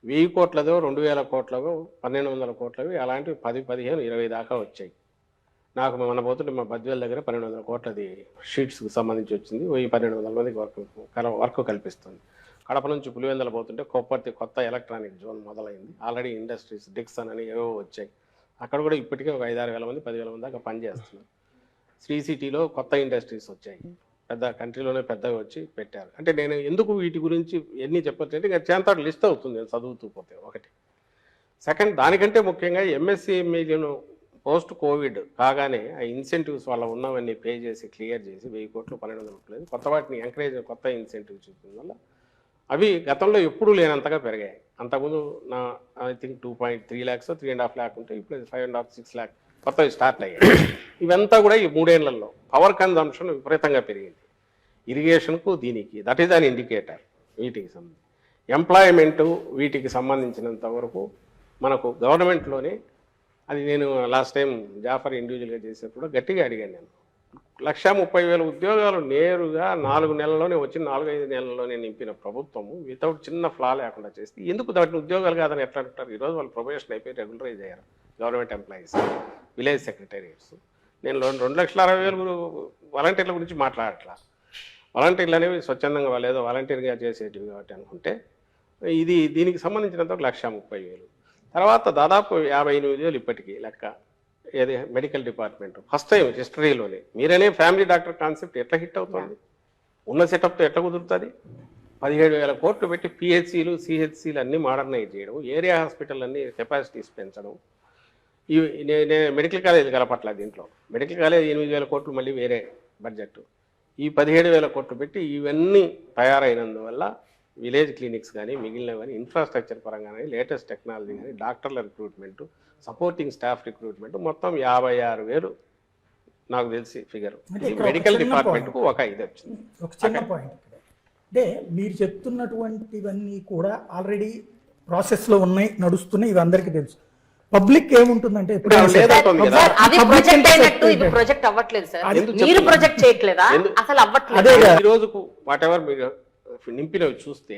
1000 కోట్లదో, 2000 కోట్లదో, 1200 కోట్లవి, అలాంటివి 10, 15, 20 దాకా వచ్చాయి. నాకు మన పోతుంటే మా బద్వేల్ దగ్గర 1200 కోట్లది షీట్స్కి సంబంధించి వచ్చింది. 1200 మందికి వర్క్ కల్పిస్తుంది. కడప నుంచి పులివెందుల పోతుంటే కొత్త ఎలక్ట్రానిక్ జోన్ మొదలైంది. ఆల్రెడీ ఇండస్ట్రీస్, డిక్సన్ అని ఏవో వచ్చాయి. అక్కడ కూడా ఇప్పటికే ఒక 5-6 వేల మంది, 10,000 మంది దాకా పనిచేస్తున్నారు. శ్రీ సిటీలో కొత్త ఇండస్ట్రీస్ వచ్చాయి, పెద్ద కంట్రీలోనే పెద్దవి వచ్చి పెట్టారు. అంటే నేను ఎందుకు వీటి గురించి ఎన్ని చెప్పొచ్చంటే ఇంకా చేంతాడు లిస్ట్ అవుతుంది నేను చదువుతూ పోతే. ఒకటి. సెకండ్, దానికంటే ముఖ్యంగా ఎంఎస్ఎంఈలను పోస్ట్ కోవిడ్ కాగానే ఆ ఇన్సెంటివ్స్ వాళ్ళ ఉన్నవన్నీ పే చేసి క్లియర్ చేసి 1000 కోట్లు, 1200 కోట్లు కొత్త వాటిని ఎంకరేజ్, కొత్త ఇన్సెంటివ్స్ చూపడం వల్ల అవి గతంలో ఎప్పుడూ లేనంతగా పెరిగాయి. అంతకుముందు ఐ థింక్ 2.3 lakhs, 3.5 lakh ఉంటే ఇప్పుడు 5.5, 6 lakh కొత్తవి స్టార్ట్ అయ్యాయి. ఇవంతా కూడా ఈ 3 ఏళ్లలో పవర్ కన్జంప్షన్ విపరీతంగా పెరిగింది. ఇరిగేషన్కు దీనికి దట్ ఈస్ అన్ ఇండికేటర్. వీటికి సంబంధించి ఎంప్లాయ్మెంటు వీటికి సంబంధించినంత వరకు మనకు గవర్నమెంట్లోనే అది నేను లాస్ట్ టైం జాఫర్ ఇండివిజువల్గా చేసినప్పుడు గట్టిగా అడిగాను. నేను 1,30,000 ఉద్యోగాలు నేరుగా 4 నెలల్లోనే వచ్చి 4-5 నెలల్లోనే నింపిన ప్రభుత్వము వితౌట్ చిన్న ఫ్లా లేకుండా చేస్తే ఎందుకు దాటిని ఉద్యోగాలు కాదని ఎట్లా అంటారు? ఈరోజు వాళ్ళు ప్రొబేషన్ అయిపోయి రెగ్యులరైజ్ అయ్యారు గవర్నమెంట్ ఎంప్లాయీస్, విలేజ్ సెక్రటేరియట్స్. నేను 2,60,000 వాలంటీర్ల గురించి మాట్లాడట్లా. వాలంటీర్లు అనేవి స్వచ్ఛందంగా వాళ్ళు ఏదో వాలంటీర్గా చేసేటివి కాబట్టి అనుకుంటే దీనికి సంబంధించినంత 1,30,000. తర్వాత దాదాపు 58,000 ఇప్పటికీ లెక్క. ఏది మెడికల్ డిపార్ట్మెంట్ ఫస్ట్ టైం హిస్టరీలోనే మీరనే ఫ్యామిలీ డాక్టర్ కాన్సెప్ట్ ఎట్లా హిట్ అవుతుంది? ఉన్న సెటప్తో ఎట్లా కుదురుతుంది? 17,000 కోట్లు పెట్టి పిహెచ్సిలు సిహెచ్సిలు అన్నీ మోడర్నైజ్ చేయడం, ఏరియా హాస్పిటల్ అన్ని కెపాసిటీస్ పెంచడం. మెడికల్ కాలేజ్ కలపట్ల దీంట్లో. మెడికల్ కాలేజ్ 8,000 కోట్లు మళ్ళీ వేరే బడ్జెట్. ఈ 17,000 కోట్లు పెట్టి ఇవన్నీ తయారైనందువల్ల విలేజ్ క్లినిక్స్ కానీ మిగిలినవి కానీ ఇన్ఫ్రాస్ట్రక్చర్ పరంగా కానీ లేటెస్ట్ టెక్నాలజీ కానీ డాక్టర్ల రిక్రూట్మెంట్, సపోర్టింగ్ స్టాఫ్ రిక్రూట్మెంట్ మొత్తం 56,000 నాకు తెలిసి ఫిగర్. మెడికల్ డిపార్ట్మెంట్కు ఒక ఇది వచ్చింది. ఒక చిన్న పాయింట్ ఇక్కడ అంటే మీరు చెప్తున్నటువంటివన్నీ కూడా ఆల్రెడీ ప్రాసెస్లో ఉన్నాయి, నడుస్తున్నాయి, ఇవి అందరికీ తెలుసు. పబ్లిక్ ఏముంటుందంటే సార్, అది ప్రొజెక్ట్ అయినట్టు ఇది ప్రొజెక్ట్ అవ్వట్లేదు సార్. మీరు ప్రొజెక్ట్ చేయట్లేదా? అసలు అవ్వట్లేదు. ఈ రోజుకు వాట్ ఎవర్ మీరు నింపినవి చూస్తే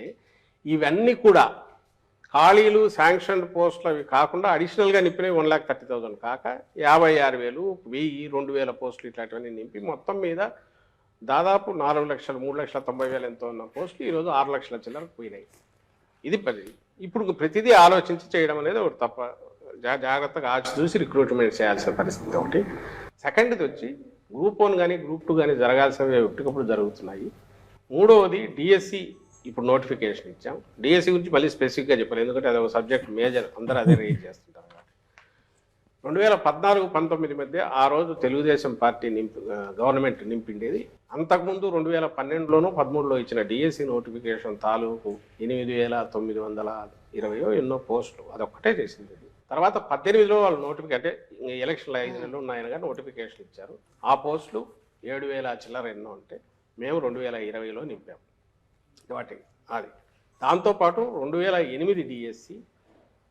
ఇవన్నీ కూడా ఖాళీలు శాంక్షన్ పోస్టులు అవి కాకుండా అడిషనల్గా నింపినవి 1,30,000 కాక 56,000, 1,000, 2,000 పోస్టులు ఇట్లాంటివన్నీ నింపి మొత్తం మీద దాదాపు 4 లక్షలు 3,90,000 ఎంతో ఉన్న పోస్టులు ఈరోజు 6 లక్షల చిల్లరకు పోయినాయి. ఇది ఇప్పుడు ప్రతిదీ ఆలోచించి చేయడం అనేది ఒకటి తప్ప జాగ్రత్తగా చూసి రిక్రూట్మెంట్ చేయాల్సిన పరిస్థితి ఒకటి. సెకండ్ది వచ్చి గ్రూప్ 1 కానీ గ్రూప్ 2 కానీ జరగాల్సినవి ఎప్పటికప్పుడు జరుగుతున్నాయి. మూడవది డిఎస్సి ఇప్పుడు నోటిఫికేషన్ ఇచ్చాం. డిఎస్సి గురించి మళ్ళీ స్పెసిఫిక్గా చెప్పాలి, ఎందుకంటే అది ఒక సబ్జెక్ట్ మేజర్, అందరూ అదే రేజ్ చేస్తుంటారు. 2014-19 మధ్య ఆ రోజు తెలుగుదేశం పార్టీ గవర్నమెంట్ నింపిండేది. అంతకుముందు 2012లోనూ 13లో ఇచ్చిన డిఎస్సి నోటిఫికేషన్ తాలూకు 8,920 ఎన్నో పోస్టులు అదొక్కటే చేసింది. తర్వాత 18లో వాళ్ళు నోటిఫికేషన్ అంటే ఎలక్షన్లు 5 నెలలు ఉన్నాయని కానీ నోటిఫికేషన్ ఇచ్చారు. ఆ పోస్టులు 7,000 చిల్లర ఎన్నో ఉంటే మేము 2020లో నింపాము వాటికి. అది దాంతోపాటు 2008 డిఎస్సి,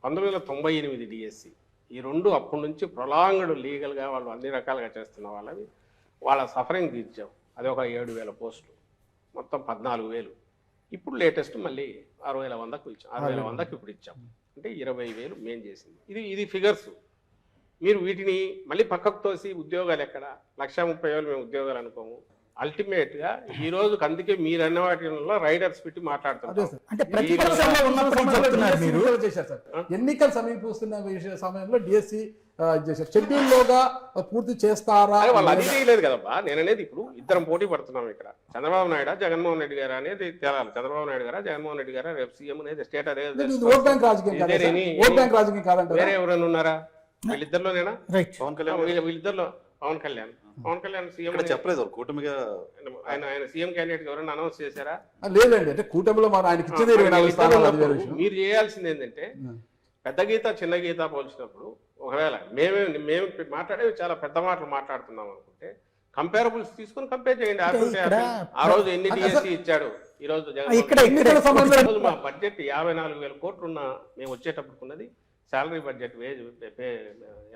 1998 డిఎస్సి, ఈ రెండు అప్పటి నుంచి ప్రొలాంగ్డ్ లీగల్గా వాళ్ళు అన్ని రకాలుగా చేస్తున్న వాళ్ళ సఫరింగ్ తీర్చాం. అది ఒక 7,000 పోస్టులు, మొత్తం 14,000. ఇప్పుడు లేటెస్ట్ మళ్ళీ 6,100కు ఇచ్చాం, 6,100కి ఇప్పుడు ఇచ్చాం. అంటే 20,000 మేం చేసింది. ఇది ఫిగర్స్. మీరు వీటిని మళ్ళీ పక్కకు తోసి ఉద్యోగాలు ఎక్కడ 1,30,000 మేము ఉద్యోగాలు అనుకోము. అల్టిమేట్గా ఈ రోజు అందుకే మీరు అన్న వాటిలో రైడర్స్ పెట్టి మాట్లాడుతున్నారు. అంటే ప్రతిపక్షంలో ఉన్నప్పుడు చెప్తున్నారు మీరు. ఎన్నికలు సమీపిస్తున్న సమయంలో డిఎస్సి చేశారు. షెడ్యూల్ లోగా పూర్తి చేస్తారా? వాళ్ళు అది చేయలేదు కదబ్బా. నేను అనేది ఇప్పుడు ఇద్దరం పోటీ పడుతున్నాం ఇక్కడ. చంద్రబాబు నాయుడు జగన్మోహన్ రెడ్డి గారు అనేది తేలాలి. చంద్రబాబు నాయుడు గారా జగన్మోహన్ రెడ్డి గారా రేపు సీఎం అనేది స్టేట్ అదే. ఓట్ బ్యాంక్ రాజకీయం కాదంటే వేరే ఎవరైనా ఉన్నారా? వీళ్ళిద్దరిలోనేనా? పవన్ కళ్యాణ్, వీళ్ళిద్దరిలో పవన్ కళ్యాణ్ సీఎం చెప్పలేదు కూటమిగా. ఆయన సీఎం క్యాండిడేట్ ఎవరైనా అనౌన్స్ చేశారా? లేదండి. అంటే కూటమిలో ఆయనకి ఇచ్చేది 24 స్థానాలు. మీరు చేయాల్సింది ఏంటంటే పెద్ద గీత చిన్న గీత పోల్చినప్పుడు ఒకవేళ మేము మాట్లాడేవి చాలా పెద్ద మాటలు మాట్లాడుతున్నాం అనుకుంటే కంపేరబుల్స్ తీసుకుని కంపేర్ చేయండి. ఆ రోజు ఎన్ని డిఎస్సి ఇచ్చాడు, ఈ రోజు మా బడ్జెట్ 54,000 కోట్లు ఉన్న మేము వచ్చేటప్పుడు ఉన్నది శాలరీ బడ్జెట్, వేజ్,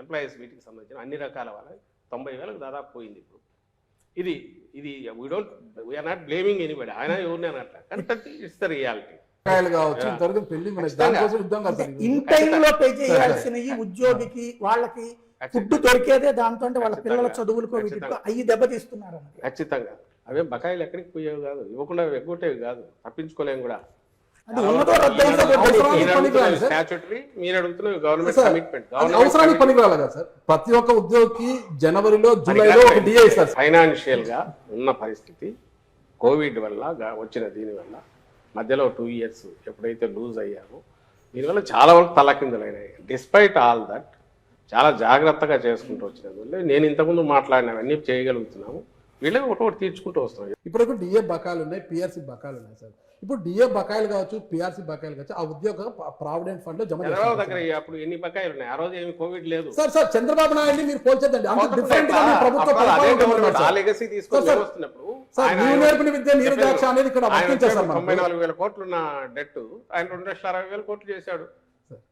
ఎంప్లాయీస్ వీటికి సంబంధించిన అన్ని రకాల వాళ్ళ 90,000కు దాదాపు పోయింది. ఇప్పుడు ఇది వీఆర్ నాట్ బ్లేమింగ్ ఎనీబడి. ఆయన ఎవరిని అనట్లా, కానీ ఇట్స్ ద రియాలిటీ. ఇన్ టైంలో పే చేయాల్సిన ఈ ఉద్యోగికి వాళ్ళకి ఫుడ్ దొరికేదే దాంతో వాళ్ళ పిల్లల చదువులకు అయ్యి దెబ్బతీస్తున్నారు. ఖచ్చితంగా అవే బకాయిలు ఎక్కడికి పోయేవి కాదు, ఇవ్వకుండా ఎగ్గొట్టేవి కాదు, తప్పించుకోలేము కూడా. అవసరానికి పనికిరాలి కదా సార్. ప్రతి ఒక్క ఉద్యోగికి జనవరిలో జూలైలో డిఏ ఇస్తారు. ఫైనాన్షియల్ గా ఉన్న పరిస్థితి కోవిడ్ వల్ల వచ్చిన దీనివల్ల మధ్యలో 2 years ఎప్పుడైతే లూజ్ అయ్యామో దీనివల్ల చాలా వరకు తలకిందులైనాయి. డిస్పైట్ ఆల్ దట్ చాలా జాగ్రత్తగా చేసుకుంటూ వచ్చినందువల్ల నేను ఇంతకుముందు మాట్లాడినవన్నీ చేయగలుగుతున్నాము. వీళ్ళే ఒకటి తీర్చుకుంటూ వస్తున్నాం. ఇప్పుడు డిఏ బకాయిలు ఉన్నాయి, పిఆర్సీ బకాయిలు ఉన్నాయి సార్. ఇప్పుడు డిఏ బకాయిలు కావచ్చు, పిఆర్సీ బకాయిలు కావచ్చు, ఆ ఉద్యోగ ప్రావిడెంట్ ఫండ్ లో జమ చంద్రబాబు దగ్గర అప్పుడు ఎన్ని బకాయిలు ఉన్నాయి? ఆ రోజు ఏమి కోవిడ్ లేదు సార్. చంద్రబాబు నాయుడు మీరు పోల్చొద్దండి. లెగసీ తీసుకొని వస్తున్నప్పుడు సార్ ఆయన- నీవు నేర్పిన విద్య నీరు ద్రాక్ష అనేది ఇక్కడ ఆయన వర్తించేస్తారు మనకు. 94,000 కోట్లున్న డెట్ ఆయన 2,60,000 కోట్లు చేశాడు.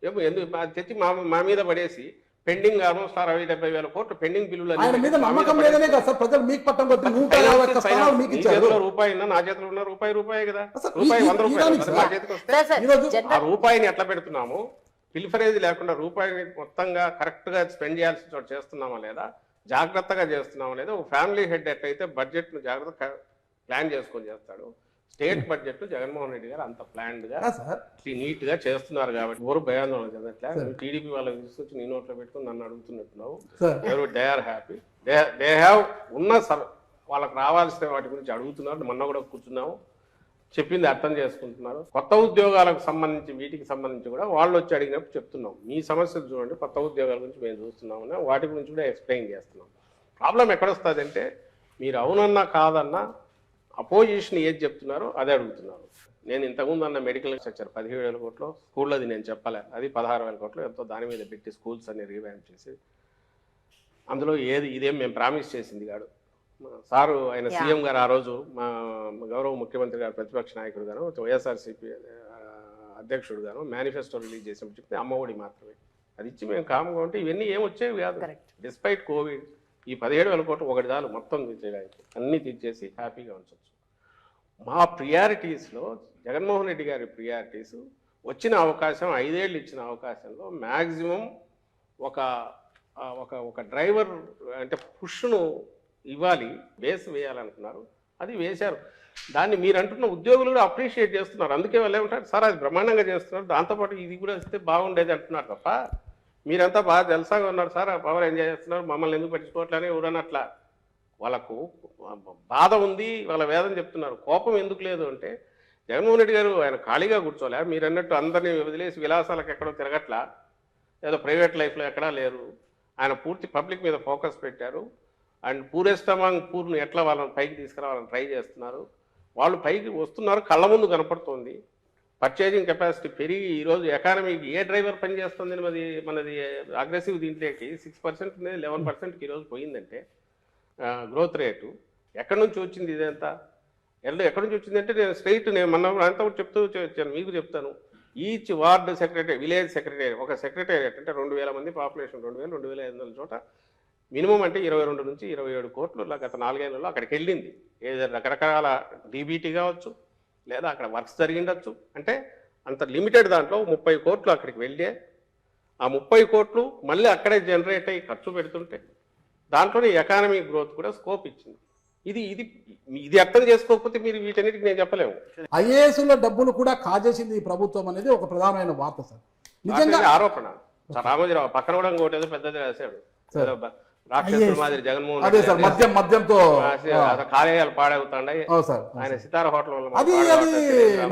ఏమో ఎందుకు అది తెచ్చి మా మీద పడేసి పెండింగ్ ఆల్మోస్ట్ 60,000-70,000 కోట్లు పెండింగ్ బిల్లులు ఆయన మీద నమ్మకం లేదనే కదా సార్ ప్రజలు మీకు పట్టం కొట్టి 150 స్థానాలు మీకు ఇచ్చారు. రూపాయి ఉన్నా నా చేతిలో ఉన్న రూపాయే కదా, అసలు రూపాయి ఈ- 100 ఈ రూపాయలు దానికి నా చేతికి వస్తే సార్, సార్, ఈరోజు ఆ జనరల్ రూపాయిని ఎట్లా పెడుతున్నాము, పిల్ఫరేజ్ లేకుండా రూపాయిని మొత్తంగా కరెక్ట్ గా స్పెండ్ చేయాల్సిన చోట చేస్తున్నామా లేదా, జాగ్రత్తగా చేస్తున్నామా లేదా. ఒక ఫ్యామిలీ హెడ్ ఎట్లయితే బడ్జెట్ ను జాగ్రత్త ప్లాన్ చేసుకొని చేస్తాడు, స్టేట్ బడ్జెట్ జగన్మోహన్ రెడ్డి గారు అంత ప్లాన్డ్ గా సార్ నీట్ గా చేస్తున్నారు కాబట్టి ఎవరు భయాందోళన చెందట్లే. టీడీపీ వాళ్ళకి తీసుకొచ్చి నీ నోట్లో పెట్టుకుని నన్ను అడుగుతున్నట్టున్నావు. సార్ ఎవరు they are happy, they have ఉన్న వాళ్ళకి రావాల్సిన వాటి గురించి అడుగుతున్నారు. మొన్న కూడా కూర్చున్నాము, చెప్పింది అర్థం చేసుకుంటున్నారు. కొత్త ఉద్యోగాలకు సంబంధించి వీటికి సంబంధించి కూడా వాళ్ళు వచ్చి అడిగినప్పుడు చెప్తున్నాం, మీ సమస్యలు చూడండి, కొత్త ఉద్యోగాల గురించి మేము చూస్తున్నామని వాటి గురించి కూడా ఎక్స్ప్లెయిన్ చేస్తున్నాం. ప్రాబ్లం ఎక్కడొస్తుంది అంటే మీరు అవునన్నా కాదన్నా అపోజిషన్ ఏది చెప్తున్నారో అదే అడుగుతున్నారు. నేను ఇంతకుముందు అన్న మెడికల్ స్ట్రక్చర్ 17,000 కోట్లు స్కూల్లో అది నేను చెప్పలే, అది 16,000 కోట్లు ఎంతో దాని మీద పెట్టి స్కూల్స్ అన్ని రీవ్యాంప్ చేసి అందులో ఇదేం మేము ప్రామిస్ చేసింది కాదు. సారు ఆయన సీఎం గారు ఆ రోజు మా గౌరవ ముఖ్యమంత్రి గారు ప్రతిపక్ష నాయకుడు గాను వైఎస్ఆర్సీపీ అధ్యక్షుడు గాను మేనిఫెస్టో రిలీజ్ చేసినప్పుడు చెప్తే అమ్మఒడి మాత్రమే అది ఇచ్చి మేము కామ్గా ఉంటే ఇవన్నీ ఏం వచ్చేవి కాదు. డిస్పైట్ కోవిడ్ ఈ 17,000 కోట్లు ఒకటి చాలు మొత్తం తీసేయడానికి, అన్నీ తీసేసి హ్యాపీగా ఉంచవచ్చు. మా ప్రియారిటీస్లో జగన్మోహన్ రెడ్డి గారి ప్రియారిటీస్ వచ్చిన అవకాశం 5 ఏళ్ళు ఇచ్చిన అవకాశంలో మ్యాక్సిమం ఒక డ్రైవర్ అంటే పుష్ను ఇవ్వాలి, బేస్ వేయాలనుకున్నారు, అది వేశారు. దాన్ని మీరు అంటున్న ఉద్యోగులు కూడా అప్రిషియేట్ చేస్తున్నారు. అందుకే వాళ్ళు ఏమంటారు, సార్ అది బ్రహ్మాండంగా చేస్తున్నారు, దాంతోపాటు ఇది కూడా ఇస్తే బాగుండేది అంటున్నారు తప్ప మీరంతా బాగా జల్సాగా ఉన్నారు సార్, పవర్ ఎంజాయ్ చేస్తున్నారు, మమ్మల్ని ఎందుకు పట్టించుకోవట్లనే ఎవరన్నట్లా. వాళ్ళకు బాధ ఉంది, వాళ్ళ వేదన చెప్తున్నారు. కోపం ఎందుకు లేదు అంటే జగన్మోహన్ రెడ్డి గారు ఆయన ఖాళీగా కూర్చోలే, మీరు అన్నట్టు అందరినీ వదిలేసి విలాసాలకు ఎక్కడో తిరగట్లా, ఏదో ప్రైవేట్ లైఫ్లో ఎక్కడా లేరు. ఆయన పూర్తి పబ్లిక్ మీద ఫోకస్ పెట్టారు. అండ్ పూరెస్ట్ అమాంగ్ పూర్ను ఎట్లా వాళ్ళని పైకి తీసుకురావాలని ట్రై చేస్తున్నారు. వాళ్ళు పైకి వస్తున్నారు, కళ్ళ ముందు కనపడుతుంది. పర్చేజింగ్ కెపాసిటీ పెరిగి ఈరోజు ఎకానమీకి ఏ డ్రైవర్ పనిచేస్తుంది మనది అగ్రెసివ్ దీంట్లోకి 6% ఉంది, 11%కి ఈరోజు పోయిందంటే గ్రోత్ రేటు ఎక్కడి నుంచి వచ్చింది ఇదంతా? ఎక్కడి నుంచి వచ్చిందంటే నేను మొన్న అంతా చెప్తూ వచ్చాను, మీకు చెప్తాను. Each ward secretary, village secretary, ఒక సెక్రటేరియట్ అంటే 2,000 మంది పాపులేషన్, 2,000-2,500 చోట మినిమం అంటే 22 నుంచి 27 కోట్లు గత 4 ఏళ్లలో అక్కడికి వెళ్ళింది. ఏదో రకరకాల డీబీటీ కావచ్చు, లేదా అక్కడ వర్క్స్ జరిగిండొచ్చు. అంటే అంత లిమిటెడ్ దాంట్లో 30 కోట్లు అక్కడికి వెళ్ళే, ఆ 30 కోట్లు మళ్ళీ అక్కడే జనరేట్ అయ్యి ఖర్చు పెడుతుంటే దాంట్లోనే ఎకానమీ గ్రోత్ కూడా స్కోప్ ఇచ్చింది. ఇది అర్థం చేసుకోకపోతే మీరు వీటన్నిటికి నేను చెప్పలేము. ఐఏఎస్ల డబ్బులు కూడా కాజేసింది ఈ ప్రభుత్వం అనేది ఒక ప్రధానమైన వార్త సార్. నిజంగా ఆరోపణ. రామోజీరావు పక్కన కూడా ఇంకోటి ఏదో పెద్దది రాశాడు, రాక్షసుల మాదిరి జగన్మోహన్ అదే సార్ మద్యంతో కార్యాలయాలు పాడవుతాయి. ఆయన సితార హోటల్ అది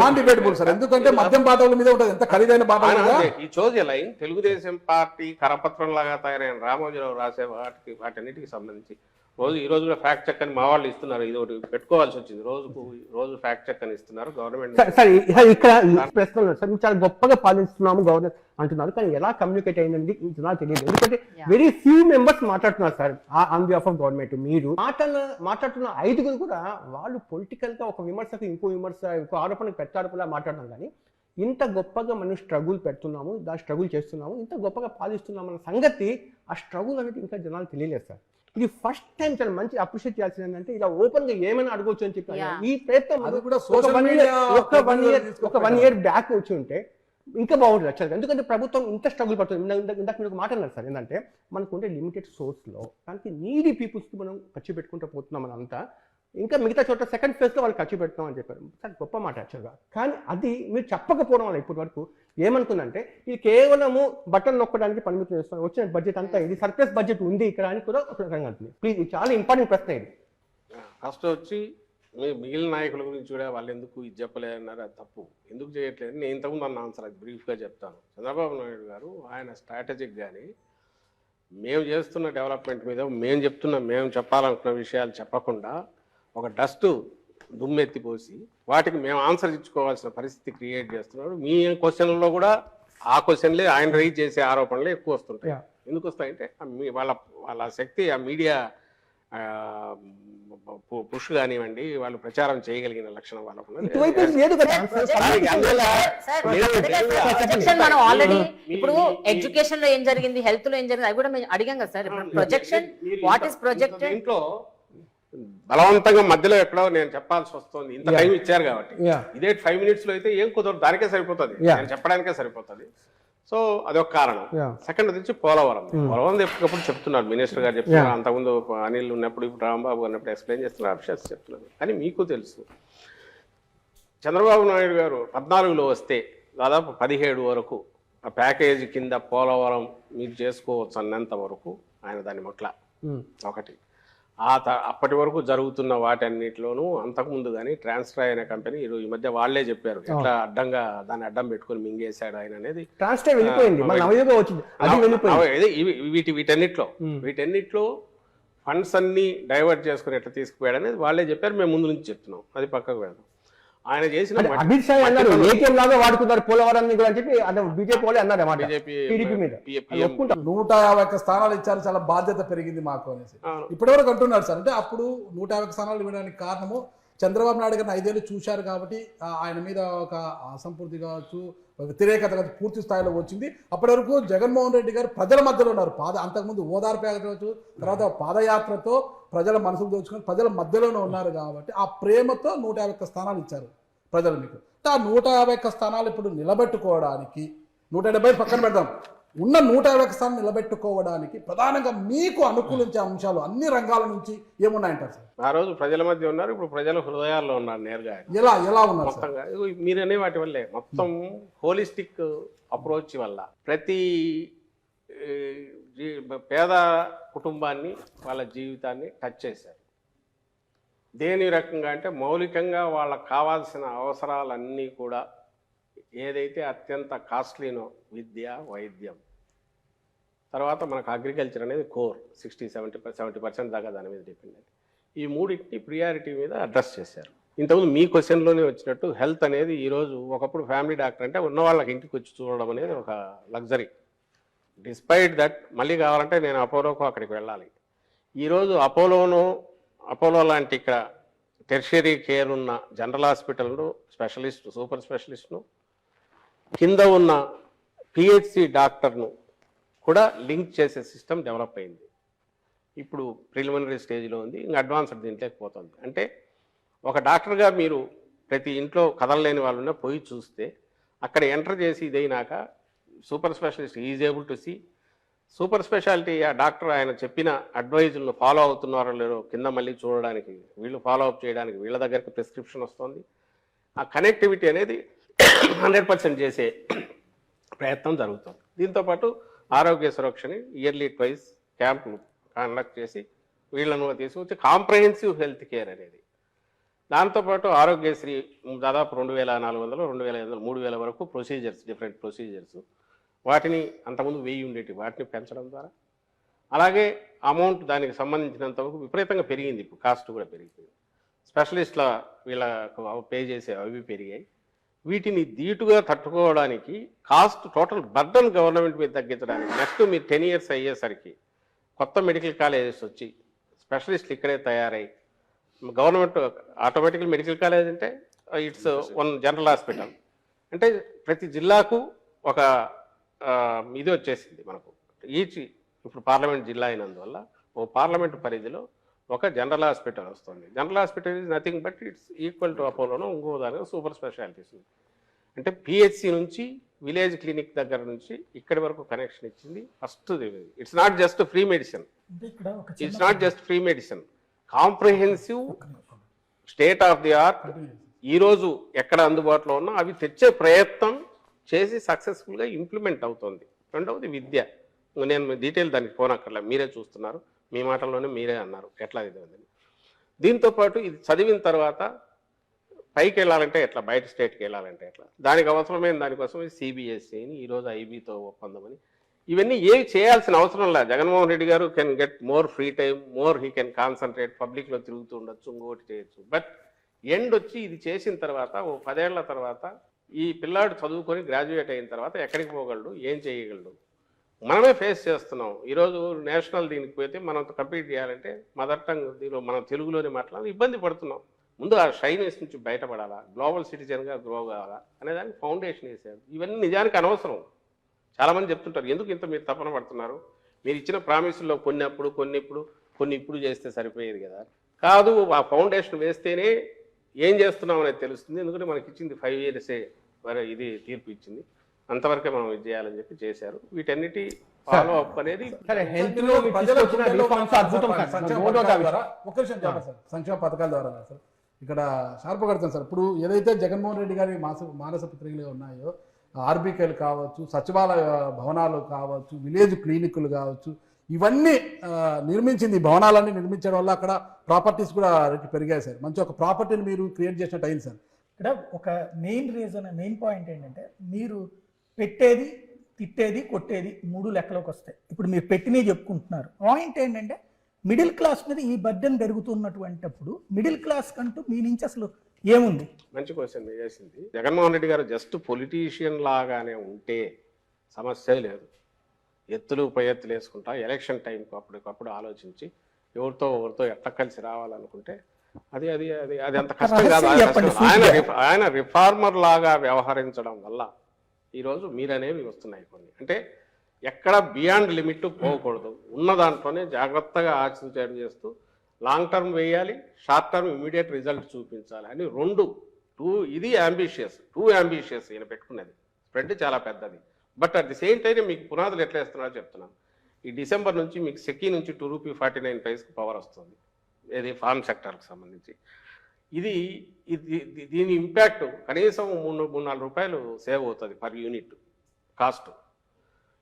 నాన్ డిబేటబుల్ సార్, ఎందుకంటే మద్యం బాటల మీద ఉంటుంది, ఎంత ఖరీదైన బాటలు. ఈ చోజ్ లైన్ తెలుగుదేశం పార్టీ కరపత్రం లాగా తయారైన రామోజీరావు రాసే వాటన్నిటికి సంబంధించి ఈ రోజు కూడా ఫ్యాక్ట్ చెక్ అని మా వాళ్ళు ఇస్తున్నారు. ఇది ఒకటి పెట్టుకోవాల్సి వచ్చింది, రోజు ఫ్యాక్ట్ చెక్ అని ఇస్తున్నారు గవర్నమెంట్. సార్ ఇక్కడ ప్రశ్న సార్, చాలా గొప్పగా పాలిస్తున్నాము గవర్నమెంట్ అంటున్నారు, కానీ ఎలా కమ్యూనికేట్ అయిందండి నాకు తెలియదు. ఎందుకంటే వెరీ ఫ్యూ మెంబర్స్ మాట్లాడుతున్నారు sir on behalf of government. మీరు మాట్లాడుతున్న 5 కూడా వాళ్ళు పొలిటికల్ గా ఒక విమర్శకు ఇంకో ఆరోపణకు ప్రత్యారోపణలా మాట్లాడుతున్నాం. కానీ ఇంత గొప్పగా మనం స్ట్రగుల్ పెడుతున్నాము, స్ట్రగుల్ చేస్తున్నాము, ఇంత గొప్పగా పాలిస్తున్నాము అన్న సంగతి, ఆ స్ట్రగుల్ అనేది ఇంకా జనాలు తెలియలేదు సార్. ఇది ఫస్ట్ టైం చాలా మంచి అప్రిషియేట్ చేయాల్సింది ఏంటంటే ఇలా ఓపెన్ గా ఏమైనా అడగవచ్చు అని చెప్పి ఈ ప్రయత్నం ఒక 1 year బ్యాక్ వచ్చి ఉంటే ఇంకా బాగుంటుంది యాక్చువల్గా. ఎందుకంటే ప్రభుత్వం ఇంత స్ట్రగుల్ పడుతుంది. ఇందాక మీరు మాట అన్నారు సార్, ఏంటంటే మనకు ఉండే లిమిటెడ్ సోర్స్లో దానికి నీడీ పీపుల్స్కి మనం ఖర్చు పెట్టుకుంటూ పోతున్నాం మనం అంతా, ఇంకా మిగతా చోట సెకండ్ ఫేజ్లో వాళ్ళు ఖర్చు పెడతాం అని చెప్పారు. చాలా గొప్ప మాట యాక్చువల్గా. కానీ అది మీరు చెప్పకపోవడం వల్ల ఇప్పటి వరకు ఏమనుకుందంటే ఇది కేవలము బటన్ నొక్కడానికి పరిమితం చేస్తాం, వచ్చిన బడ్జెట్ అంతా ఇది సర్ప్లస్ బడ్జెట్ ఉంది ఇక్కడ అని కూడా ఒక రకంగా అంటుంది. ప్లీజ్, ఇది చాలా ఇంపార్టెంట్ ప్రశ్న ఇది. ఫస్ట్ వచ్చి మిగిలిన నాయకుల గురించి కూడా వాళ్ళు ఎందుకు ఇది చెప్పలేదన్నారు, అది తప్పు. ఎందుకు చేయట్లేదు నేను ఇంతకుముందు అన్న ఆన్సర్ అది బ్రీఫ్గా చెప్తాను. చంద్రబాబు నాయుడు గారు ఆయన స్ట్రాటజిక్ కానీ మేము చేస్తున్న డెవలప్మెంట్ మీద మేము చెప్పాలనుకున్న విషయాలు చెప్పకుండా ఒక డస్ట్ దుమ్మెత్తిపోసి వాటికి మేము ఆన్సర్ ఇచ్చుకోవాల్సిన పరిస్థితి క్రియేట్ చేస్తున్నాడు. మీ క్వశ్చన్లో కూడా ఆ క్వశ్చన్లే ఆయన రైజ్ చేసే ఆరోపణలే ఎక్కువ వస్తుంటాయి. ఎందుకు వస్తాయంటే వాళ్ళ శక్తి ఆ మీడియా పుష్ కానివ్వండి, వాళ్ళు ప్రచారం చేయగలిగిన లక్షణం వాళ్ళకు ఉన్నది. ఇటువైపు లేదు కదా ప్రొజెక్షన్ మనం ఆల్రెడీ ఇప్పుడు ఎడ్యుకేషన్ లో ఏం జరిగింది, హెల్త్ లో ఏం జరిగింది, అవి కూడా మేము అడిగాం కదా సార్. ఇప్పుడు ప్రొజెక్షన్ వాట్ ఈస్ ప్రొజెక్టెడ్? దీంట్లో బలవంతంగా మధ్యలో ఎక్కడో నేను చెప్పాల్సి వస్తుంది, ఇంత టైం ఇచ్చారు కాబట్టి. ఇదే 5 minutes లో అయితే ఏం కుదరదు, దానికే సరిపోతుంది, నేను చెప్పడానికే సరిపోతుంది. సో అదొక కారణం. సెకండ్ వచ్చి పోలవరం ఎప్పటికప్పుడు చెప్తున్నారు, మినిస్టర్ గారు చెప్తున్నారు, అంతకుముందు అనిల్ ఉన్నప్పుడు, ఇప్పుడు రాంబాబు ఉన్నప్పుడు ఎక్స్ప్లెయిన్ చేస్తున్నారు, అఫీషియల్స్ చెప్తున్నారు. కానీ మీకు తెలుసు, చంద్రబాబు నాయుడు గారు 14లో వస్తే దాదాపు 17 వరకు ఆ ప్యాకేజీ కింద పోలవరం మీరు చేసుకోవచ్చు అన్నంత వరకు ఆయన దాన్ని మొట్ల ఒకటి. అప్పటి వరకు జరుగుతున్న వాటన్నిటిలోనూ అంతకుముందు కానీ ట్రాన్స్ఫర్ అయిన కంపెనీ ఈ మధ్య వాళ్లే చెప్పారు ఎట్లా అడ్డంగా దాన్ని అడ్డం పెట్టుకుని మింగేశాడు ఆయన అనేది. వీటన్నిటిలో ఫండ్స్ అన్ని డైవర్ట్ చేసుకుని ఎట్లా తీసుకుపోయాడు అనేది వాళ్ళే చెప్పారు, మేము ముందు నుంచి చెప్తున్నాం, అది పక్కకు వెళ్దాం. ఆయన చేసిన అమిత్ షా అన్నారు ఏటీఎం లాగా వాడుకున్నారు పోలవరాన్ని కూడా అని చెప్పి బీజేపీ వాళ్ళు అన్నారు అన్నమాట. టీడీపీ మీద 151 స్థానాలు ఇచ్చారు, చాలా బాధ్యత పెరిగింది మాకు అనేసి ఇప్పటివరకు అంటున్నారు సార్. అంటే అప్పుడు 150 స్థానాలు ఇవ్వడానికి కారణము చంద్రబాబు నాయుడు గారిని 5 ఏళ్ళు చూశారు కాబట్టి ఆయన మీద ఒక అసంపూర్తి కావచ్చు, వ్యతిరేకత కావచ్చు పూర్తి స్థాయిలో వచ్చింది. అప్పటి వరకు జగన్మోహన్ రెడ్డి గారు ప్రజల మధ్యలో ఉన్నారు. అంతకుముందు ఓదార్పు కావచ్చు, తర్వాత పాదయాత్రతో ప్రజల మనసులు దోచుకొని ప్రజల మధ్యలోనే ఉన్నారు కాబట్టి ఆ ప్రేమతో 151 స్థానాలు ఇచ్చారు ప్రజలు మీకు. ఆ 151 స్థానాలు ఇప్పుడు నిలబెట్టుకోవడానికి 170 పక్కన పెడదాం, ఉన్న 150 స్థానం నిలబెట్టుకోవడానికి ప్రధానంగా మీకు అనుకూలించే అంశాలు అన్ని రంగాల నుంచి ఏమున్నాయంటారు సార్? ఆ రోజు ప్రజల మధ్య ఉన్నారు, ఇప్పుడు ప్రజల హృదయాల్లో ఉన్నారు నేరుగా. ఎలా ఉన్నారు మొత్తంగా మీరనే వాటి వల్లే మొత్తం హోలిస్టిక్ అప్రోచ్ వల్ల ప్రతి పేద కుటుంబాన్ని వాళ్ళ జీవితాన్ని టచ్ చేశారు. దేని రకంగా అంటే మౌలికంగా వాళ్ళకు కావాల్సిన అవసరాలన్నీ కూడా ఏదైతే అత్యంత కాస్ట్లీనో విద్య, వైద్యం, తర్వాత మనకు అగ్రికల్చర్ అనేది కోర్ 60-70% దాకా దాని మీద డిపెండ్ అయ్యి ఈ మూడింటిని ప్రియారిటీ మీద అడ్రస్ చేశారు. ఇంతకుముందు మీ క్వశ్చన్లోనే వచ్చినట్టు హెల్త్ అనేది ఈరోజు ఒకప్పుడు ఫ్యామిలీ డాక్టర్ అంటే ఉన్న వాళ్ళకి ఇంటికి వచ్చి చూడడం అనేది ఒక లగ్జరీ. డిస్పైట్ దట్ మళ్ళీ కావాలంటే నేను అపోలోకు అక్కడికి వెళ్ళాలి. ఈరోజు అపోలో లాంటి ఇక్కడ టెర్షరీ కేర్ ఉన్న జనరల్ హాస్పిటల్ను స్పెషలిస్ట్, సూపర్ స్పెషలిస్ట్ను, కింద ఉన్న పిహెచ్సి డాక్టర్ను కూడా లింక్ చేసే సిస్టమ్ డెవలప్ అయింది. ఇప్పుడు ప్రిలిమినరీ స్టేజ్లో ఉంది, ఇంకా అడ్వాన్స్డ్ దీంట్లోకి పోతుంది. అంటే ఒక డాక్టర్గా మీరు ప్రతి ఇంట్లో కదలలేని వాళ్ళున్నా పోయి చూస్తే అక్కడ ఎంటర్ చేసి ఇదైనాక super specialist is able to see super speciality. ఆ డాక్టర్ ఆయన చెప్పిన అడ్వైజులను ఫాలో అవుతున్నారో లేదో కింద మళ్ళీ చూడడానికి, వీళ్ళు ఫాలో అప్ చేయడానికి వీళ్ళ దగ్గరికి ప్రిస్క్రిప్షన్ వస్తుంది. ఆ కనెక్టివిటీ అనేది 100% చేసే ప్రయత్నం జరుగుతుంది. దీంతోపాటు ఆరోగ్య సురక్షని ఇయర్లీ ట్వైస్ క్యాంపులు కండక్ట్ చేసి వీళ్ళను తీసుకొచ్చి కాంప్రహెన్సివ్ హెల్త్ కేర్ అనేది. దాంతోపాటు ఆరోగ్యశ్రీ దాదాపు 2400, 2500, 3000 వరకు ప్రొసీజర్స్, డిఫరెంట్ ప్రొసీజర్స్, వాటిని అంతకుముందు 1000 ఉండేవి, వాటిని పెంచడం ద్వారా అలాగే అమౌంట్ దానికి సంబంధించినంత వరకు విపరీతంగా పెరిగింది. ఇప్పుడు కాస్ట్ కూడా పెరిగిపోయింది. స్పెషలిస్ట్ల వీళ్ళకు పే చేసే అవి పెరిగాయి. వీటిని ధీటుగా తట్టుకోవడానికి కాస్ట్ టోటల్ బర్డన్ గవర్నమెంట్ మీద తగ్గించడానికి నెక్స్ట్ మీరు 10 years అయ్యేసరికి కొత్త మెడికల్ కాలేజెస్ వచ్చి స్పెషలిస్టులు ఇక్కడే తయారై గవర్నమెంట్ ఆటోమేటికల్ మెడికల్ కాలేజ్ అంటే ఇట్స్ వన్ జనరల్ హాస్పిటల్ అంటే ప్రతి జిల్లాకు ఒక ఇది వచ్చేసింది మనకు. ఇప్పుడు పార్లమెంట్ జిల్లా అయినందువల్ల ఓ పార్లమెంట్ పరిధిలో ఒక జనరల్ హాస్పిటల్ వస్తుంది. General hospital is nothing but it's equal to అపోలోనో ఇంకో దానిలో సూపర్ స్పెషాలిటీస్ అంటే పిహెచ్సి నుంచి విలేజ్ క్లినిక్ దగ్గర నుంచి ఇక్కడి వరకు కనెక్షన్ ఇచ్చింది. First it's not just free medicine, it's not just free medicine, comprehensive state of the art ఈరోజు ఎక్కడ అందుబాటులో ఉన్నా అవి తెచ్చే ప్రయత్నం చేసి సక్సెస్ఫుల్గా ఇంప్లిమెంట్ అవుతుంది. రెండవది విద్య. నేను డీటెయిల్ దానికి పోనక్కర్లే, మీరే చూస్తున్నారు, మీ మాటల్లోనే మీరే అన్నారు ఎట్లా ఇది ఉందని. దీంతోపాటు ఇది చదివిన తర్వాత పైకి వెళ్ళాలంటే ఎట్లా, బయట స్టేట్కి వెళ్ళాలంటే ఎట్లా, దానికి అవసరమైన దానికోసం సిబిఎస్ఈని ఈరోజు ఐబీతో ఒప్పందమని ఇవన్నీ ఏవి చేయాల్సిన అవసరం లేదు. జగన్మోహన్ రెడ్డి గారు can get more free time, more he can concentrate, పబ్లిక్లో తిరుగుతూ ఉండొచ్చు, ఇంకోటి చేయొచ్చు. బట్ ఎండ్ వచ్చి ఇది చేసిన తర్వాత ఓ 10 ఏళ్ల తర్వాత ఈ పిల్లాడు చదువుకొని గ్రాడ్యుయేట్ అయిన తర్వాత ఎక్కడికి పోగలడు, ఏం చేయగలడు, మనమే ఫేస్ చేస్తున్నాం. ఈరోజు నేషనల్ దీనికి పోతే మనం కంప్లీట్ చేయాలంటే మదర్ టంగ్ దీనిలో మనం తెలుగులోనే మాట్లాడాలి, ఇబ్బంది పడుతున్నాం. ముందు ఆ షైనెస్ నుంచి బయటపడాలా, గ్లోబల్ సిటిజన్గా గ్రో కావాలా అనేదానికి ఫౌండేషన్ వేసారు. ఇవన్నీ నిజానికి అనవసరం. చాలామంది చెప్తుంటారు, ఎందుకు ఇంత మీరు తపన పడుతున్నారు, మీరు ఇచ్చిన ప్రామిసుల్లో కొన్ని ఇప్పుడు చేస్తే సరిపోయేది కదా. కాదు, ఆ ఫౌండేషన్ వేస్తేనే ఏం చేస్తున్నాం అనేది తెలుస్తుంది. ఎందుకంటే మనకి ఇచ్చింది 5 years మరి ఇది తీర్పు ఇచ్చింది, అంతవరకే మనం ఇది చేయాలని చెప్పి చేశారు. వీటన్నిటి ఫాలో అప్ అనేది సరే హెల్త్ లో మీరు తీసుకొచ్చిన రిఫార్మ్స్ అద్భుతం సార్. సంక్షేమ నో డౌట్ పథకాల ద్వారా ఒక్క విషయం చెప్పండి సార్, సంక్షేమ పథకాల ద్వారా సార్ ఇక్కడ షార్ప్ కడతాం సార్. ఇప్పుడు ఏదైతే జగన్మోహన్ రెడ్డి గారి మానస పత్రికలు ఉన్నాయో, ఆర్బీకేలు కావచ్చు, సచివాలయ భవనాలు కావచ్చు, విలేజ్ క్లినిక్లు కావచ్చు, ఇవన్నీ నిర్మించింది. భవనాలన్నీ నిర్మించడం వల్ల అక్కడ ప్రాపర్టీస్ కూడా పెరిగాయి సార్. మంచి ఒక ప్రాపర్టీని మీరు క్రియేట్ చేసినట్టు అయింది సార్. ఇక్కడ ఒక మెయిన్ పాయింట్ ఏంటంటే, మీరు పెట్టేది, తిట్టేది, కొట్టేది 3 లెక్కలోకి వస్తాయి. ఇప్పుడు మీరు పెట్టినవి చెప్పుకుంటున్నారు. పాయింట్ ఏంటంటే, మిడిల్ క్లాస్ మీద ఈ బర్డెన్ పెరుగుతున్నటువంటిప్పుడు మిడిల్ క్లాస్ కంటూ మీ నుంచి అసలు ఏముంది? మంచి క్వశ్చన్ మీరు చేసింది. జగన్మోహన్ రెడ్డి గారు జస్ట్ పొలిటీషియన్ లాగానే ఉంటే సమస్య లేదు. ఎత్తులు పై ఎత్తులు వేసుకుంటా ఎలక్షన్ టైంకి అప్పటికప్పుడు ఆలోచించి ఎవరితో ఎట్లా కలిసి రావాలనుకుంటే అది అది అది అది అంత కష్టం కాదు. ఆయన రిఫార్మర్ లాగా వ్యవహరించడం వల్ల ఈరోజు మీరనేవి వస్తున్నాయి కొన్ని. అంటే ఎక్కడ బియాండ్ లిమిట్ పోకూడదు, ఉన్న దాంట్లోనే జాగ్రత్తగా ఆలోచన చేస్తూ లాంగ్ టర్మ్ వేయాలి, షార్ట్ టర్మ్ ఇమీడియట్ రిజల్ట్ చూపించాలి అని ఇది టూ అంబిషియస్ ఈయన పెట్టుకున్నది. స్ప్రెడ్ చాలా పెద్దది. But at the same time మీకు పునాదులు ఎట్లా వేస్తున్నారో చెప్తున్నాను. ఈ డిసెంబర్ నుంచి మీకు సెకీ నుంచి ₹2.49 పవర్ వస్తుంది, ఏది ఫార్మ్ సెక్టర్కి సంబంధించి. దీని ఇంపాక్ట్ కనీసం ₹3-4 సేవ్ అవుతుంది పర్ యూనిట్ కాస్ట్.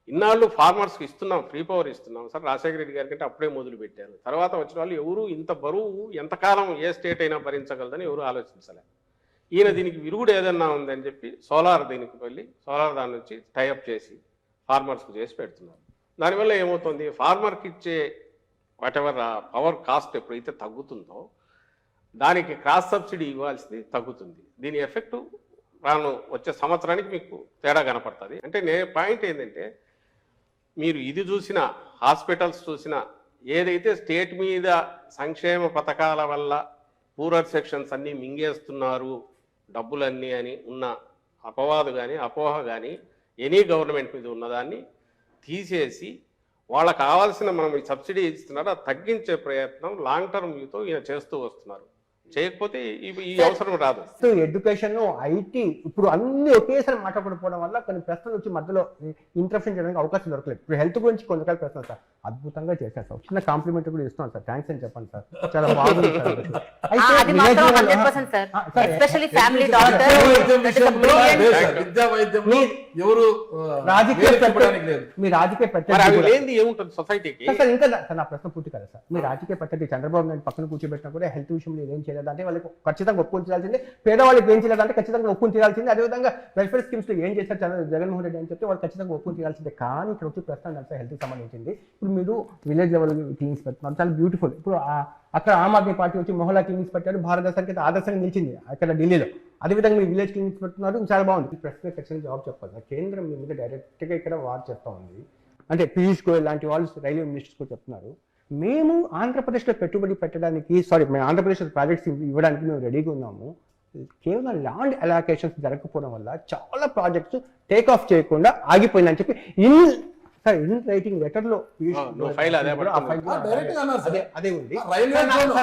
ఇన్నాళ్ళు ఫార్మర్స్కి ఇస్తున్నాం, ఫ్రీ పవర్ ఇస్తున్నాం సార్. రాజశేఖర రెడ్డి గారి కంటే అప్పుడే మొదలు పెట్టారు. తర్వాత వచ్చిన వాళ్ళు ఎవరు ఇంత బరువు ఎంతకాలం ఏ స్టేట్ అయినా భరించగలదని ఎవరు ఆలోచించలే. ఈయన దీనికి విరుగుడు ఏదన్నా ఉందని చెప్పి సోలార్ దీనికి వెళ్ళి సోలార్ దాని నుంచి టైఅప్ చేసి ఫార్మర్స్కి చేసి పెడుతున్నారు. దానివల్ల ఏమవుతుంది, ఫార్మర్కి ఇచ్చే వాటెవర్ పవర్ కాస్ట్ ఎప్పుడైతే తగ్గుతుందో దానికి క్రాస్ సబ్సిడీ ఇవ్వాల్సింది తగ్గుతుంది. దీని ఎఫెక్టు వచ్చే సంవత్సరానికి మీకు తేడా కనపడుతుంది. అంటే పాయింట్ ఏంటంటే, మీరు ఇది చూసినా హాస్పిటల్స్ చూసినా ఏదైతే స్టేట్ మీద సంక్షేమ పథకాల వల్ల పూరర్ సెక్షన్స్ అన్నీ మింగేస్తున్నారు డబ్బులన్నీ అని ఉన్న అపవాదు కానీ అపోహ కానీ ఎనీ గవర్నమెంట్ మీద ఉన్నదాన్ని తీసేసి వాళ్ళకు కావాల్సిన మనం ఈ సబ్సిడీ ఇస్తున్నారు అది తగ్గించే ప్రయత్నం లాంగ్ టర్మ్ వ్యూతో ఈయన చేస్తూ వస్తున్నారు. చేయకపోతే ఈ అవసరం రాదు. ఎడ్యుకేషన్, ఐటీ ఇప్పుడు అన్ని ఒకేసారి మాట్లాడకపోవడం వల్ల కొన్ని ప్రశ్నలు వచ్చి మధ్యలో ఇంటరప్షన్ చేయడానికి అవకాశం దొరకలేదు. ఇప్పుడు హెల్త్ గురించి కొన్ని రకాల ప్రశ్నలు సార్ అద్భుతంగా చేశారు సార్. చిన్న కాంప్లిమెంట్ కూడా ఇస్తున్నాను సార్, థ్యాంక్స్ అని చెప్పండి సార్, చాలా బాగుంది సార్. మీ రాజకీయ ప్రత్యర్థి ఏముంటుంది సొసైటీకి సార్, ఇంకా నా ప్రశ్న పూర్తి కదా సార్. మీ రాజకీయ ప్రత్యర్థి చంద్రబాబు నాయుడు పక్కన కూర్చోబెట్టినా కూడా హెల్త్ విషయంలో ఏం చేయలేదు అంటే వాళ్ళకి ఖచ్చితంగా ఒప్పుకొని తీరాల్సిందే, పేదవాళ్ళకి ఏం చేయలేదంటే ఖచ్చితంగా ఒప్పుకొని తీరాల్సిందే. అదేవిధంగా వెల్ఫేర్ స్కీమ్స్ లో ఏం చేశారు జగన్మోహన్ రెడ్డి అని చెప్తే వాళ్ళు ఖచ్చితంగా ఒప్పుకొని తీరాల్సిందే. కానీ ఇక్కడ వచ్చి ప్రశ్న అంటే హెల్త్ సంబంధించింది. ఇప్పుడు మీరు విలేజ్ లెవెల్ క్లినిక్స్ పెడుతున్నారు, చాలా బ్యూటిఫుల్. ఇప్పుడు అక్కడ ఆమ్ ఆద్మీ పార్టీ వచ్చి మొహల్లా క్లినిక్స్ పెట్టారు, భారతదేశానికి ఆదర్శంగా నిలిచింది అక్కడ ఢిల్లీలో. అదేవిధంగా మీరు విలేజ్ క్లినిక్స్ పెడుతున్నారు, చాలా బాగుంది. ఈ ప్రశ్న ఖచ్చితంగా జవాబు చెప్పాలి. కేంద్రం మీ మీద డైరెక్ట్గా ఇక్కడ వార్ చేస్తూ ఉంది. అంటే పీయూష్ గోయల్ లాంటి వాళ్ళు రైల్వే మినిస్టర్స్ కూడా చెప్తున్నారు, మేము ఆంధ్రప్రదేశ్లో పెట్టుబడి పెట్టడానికి మేము ఆంధ్రప్రదేశ్లో ప్రాజెక్ట్స్ ఇవ్వడానికి మేము రెడీగా ఉన్నాము. కేవలం ల్యాండ్ అలొకేషన్స్ జరగకపోవడం వల్ల చాలా ప్రాజెక్ట్స్ టేక్ ఆఫ్ చేయకుండా ఆగిపోయిందని చెప్పి ఇన్ రైటింగ్ లెటర్ లో అదే ఉంది.